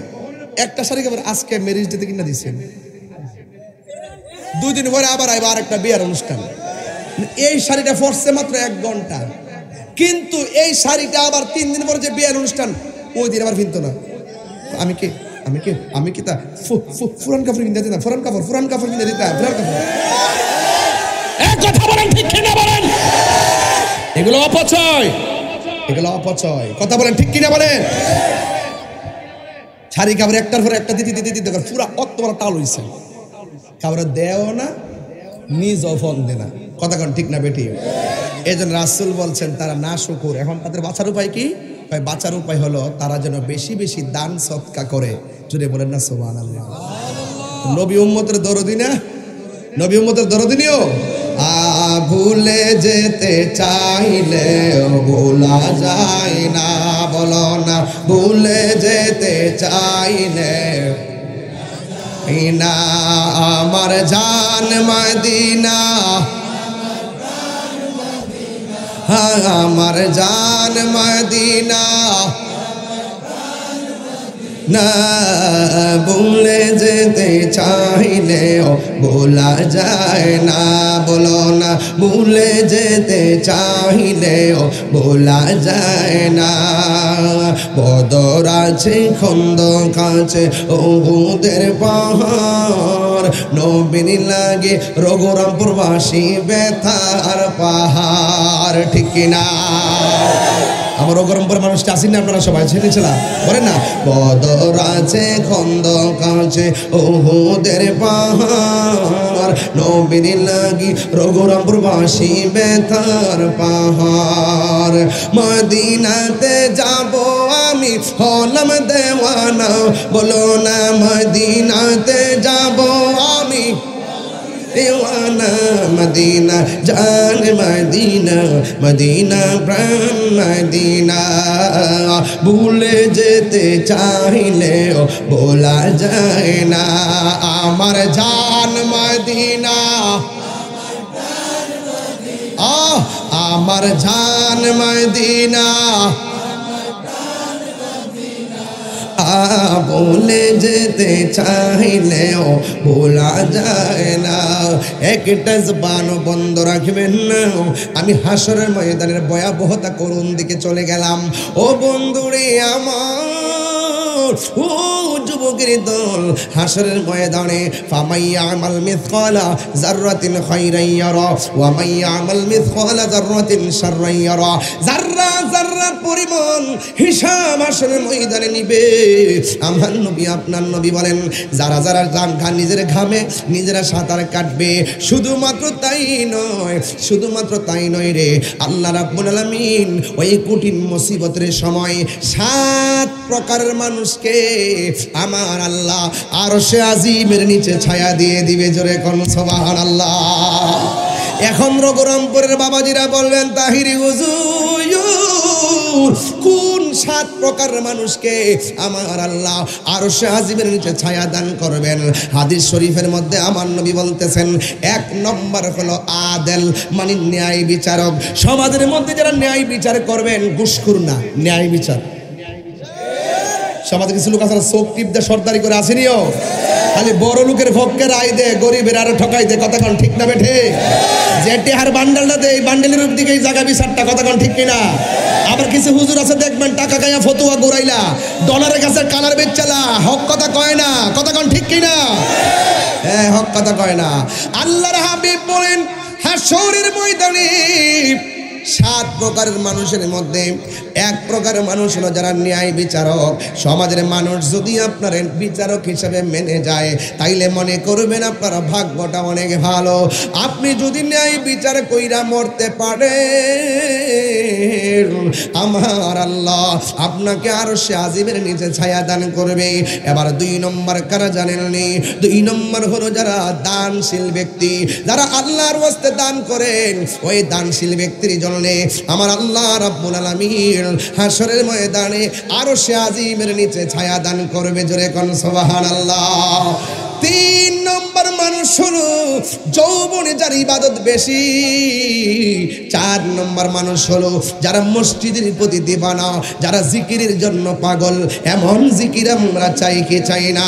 একটা শাড়ি কাপড় আজকে ম্যারেজ ডেতে কিনা দিচ্ছেন, 2 দিন পরে আবার আইবা আরেকটা বিয়ের অনুষ্ঠান। এই শাড়িটা পরছে মাত্র 1 ঘন্টা, কিন্তু এই শাড়িটা আবার 3 দিন পরে যে বিয়ের অনুষ্ঠান ওই দিন আবার কিনতো না। আমি কি তা ফুরান কাপড় কিনে দিতাম, ফুরান কাপড় কিনে দিতাম, ফুরান কাপড়। কথা বলেন ঠিক কিনা বলেন? এগুলো অপচয়। কথা বলেন ঠিক কিনা বলেন? শাড়ি কাপড় একটার পর একটা দিতে পুরা অত বড় টাল হইছে, কাপড় দেও না, নিজও ফোন দে না। কথা কন ঠিক না বেটি? এই জন্য রাসূল বলছেন তারা না শুকুর। এখন তাদের বাঁচার উপায় কি? বাঁচার উপায় হলো তারা যেন বেশি বেশি দান সদকা করে। যদি বলেন না সুবহানাল্লাহ। নবী উম্মতের দরদি না? নবী উম্মতের দরদি নিও। ভুলে যেতে চাইলে ভোলা যায় না, বলো না ভুলে যেতে চাইলে না। আমার জান মদিনা, আমার জান মদিনা, না, ভুলে যেতে চাইলেও ভোলা যায় না, বলো না, ভুলে যেতে চাইলেও ভোলা যায় না। বদর আছে, খন্দক আছে, উহুদের পাহাড়, নবীর লাগে রঘুরামপুরবাসী ব্যথার পাহাড়, ঠিক কিনা? আমার রঘুরামপুরের মানুষটা আসেন না আপনারা সবাই, ছেলেছিলাম বলেন না। বদর আছে, খন্দক আছে, উহুদের পাহাড়, নবীর লাগি রঘুরামপুরবাসী ব্যথার পাহাড়। মদিনাতে যাব আমি হলাম দেওয়ানা, বলো না, মদিনাতে যাব আমি দেওয়ানা। মদিনা জান মদিনা, মদিনা প্রাণ মদিনা, ভুলে যেতে চাইলেও ভোলা যায় না। আমার জান মদিনা, আমার জান মদিনা, ভুলে যেতে চাইলেও ভোলা যায় না। একটা জবান বন্ধ রাখবেন না। আমি হাসরের ময়দানের ভয়াবহতা করুন দিকে চলে গেলাম। ও বন্ধুরে আমার, ও যুবকের দল, হাসরের ময়দানে ফামাইয়ামাল মিসকালা যাররাতিন খায়রান ইয়ারা ওয়া মাইয়ামাল মিসকালা যাররাতিন শাররান ইয়ারা। যাররা যাররা পরিমাণ হিসাব হাসরের ময়দানে নিবে। আমার নবী, আপনার নবী বলেন, যারা যারা নিজের ঘামে নিজেরা সাঁতার কাটবে, শুধুমাত্র তাই নয়, শুধুমাত্র তাই নয় রে, আল্লাহ রাব্বুল আলামিন ওই কঠিন মুসিবতের সময় 7 প্রকারের মানুষকে আমার আল্লাহ আরশে আজিমের নিচে ছায়া দিয়ে দিবে। জোরে কোন সুবহানাল্লাহ। এখন রঘুরামপুরের বাবাজিরা বলবেন, তাহিরি হুজুর, কোন 7 প্রকার মানুষকে আমার আল্লাহ আরশে আজিমের নিচে ছায়া দান করবেন? হাদিস শরীফের মধ্যে আমার নবী বলতেছেন, 1 নম্বর হলো আদেল, মানে ন্যায় বিচারক। সমাজের মধ্যে যারা ন্যায় বিচার করবেন, ঘুষখোর না, ন্যায় বিচার। সমাজে কিছু লোক আছে চোখ টিপ দিয়ে সর্দারি করে আসেনিও, খালি বড় লোকের ভোগকে রায় দে, গরিবের আরো ঠকাই দে। কথা কোন ঠিক না বেঠে? যে টেহার বান্ডালটা দে, এই বান্ডেলের দিকে এই জায়গা বিচারটা, কথা কোন ঠিক কিনা? আবার কিছু হুজুর আছে দেখবেন, টাকা গায়া ফতুয়া ঘুরাইলা, ডলারের কাছে কালার বেচালা, হক কথা কয় না। কথা কোন ঠিক কিনা? হ্যাঁ, হক কথা কয় না। আল্লাহর হাবিব বলেন, হাসরের ময়দানে 7 প্রকারের মানুষের মধ্যে 1 প্রকারের মানুষ হলো যারা ন্যায় বিচারক। সমাজের মানুষ যদি আপনার বিচারক হিসেবে মেনে যায়, তাইলে মনে করবেন আপনার ভাগ্যটা অনেক ভালো। আপনি যদি ন্যায় বিচার কইরা মরতে পারেন, আমার আল্লাহ আপনাকে আরশে আজিমের নিচে ছায়া দান করবে। এবার 2 নম্বর কারা জানেননি? 2 নম্বর হলো যারা দানশীল ব্যক্তি, যারা আল্লাহর ওয়াস্তে দান করেন। ওই দানশীল ব্যক্তির জন্য আমার আল্লাহ রাব্বুল আলামিন হাসরের ময়দানে আরশে আজিমের নিচে ছায়া দান করবে। জোরে কোন সুবহানাল্লাহ। 3 নম্বর মানুষ হলো যৌবনে যার ইবাদত বেশি। 4 নম্বর মানুষ হলো যারা মসজিদের প্রতি দিবানা, যারা জিকিরের জন্য পাগল। এমন জিকির আমরা চাই কি চাই না?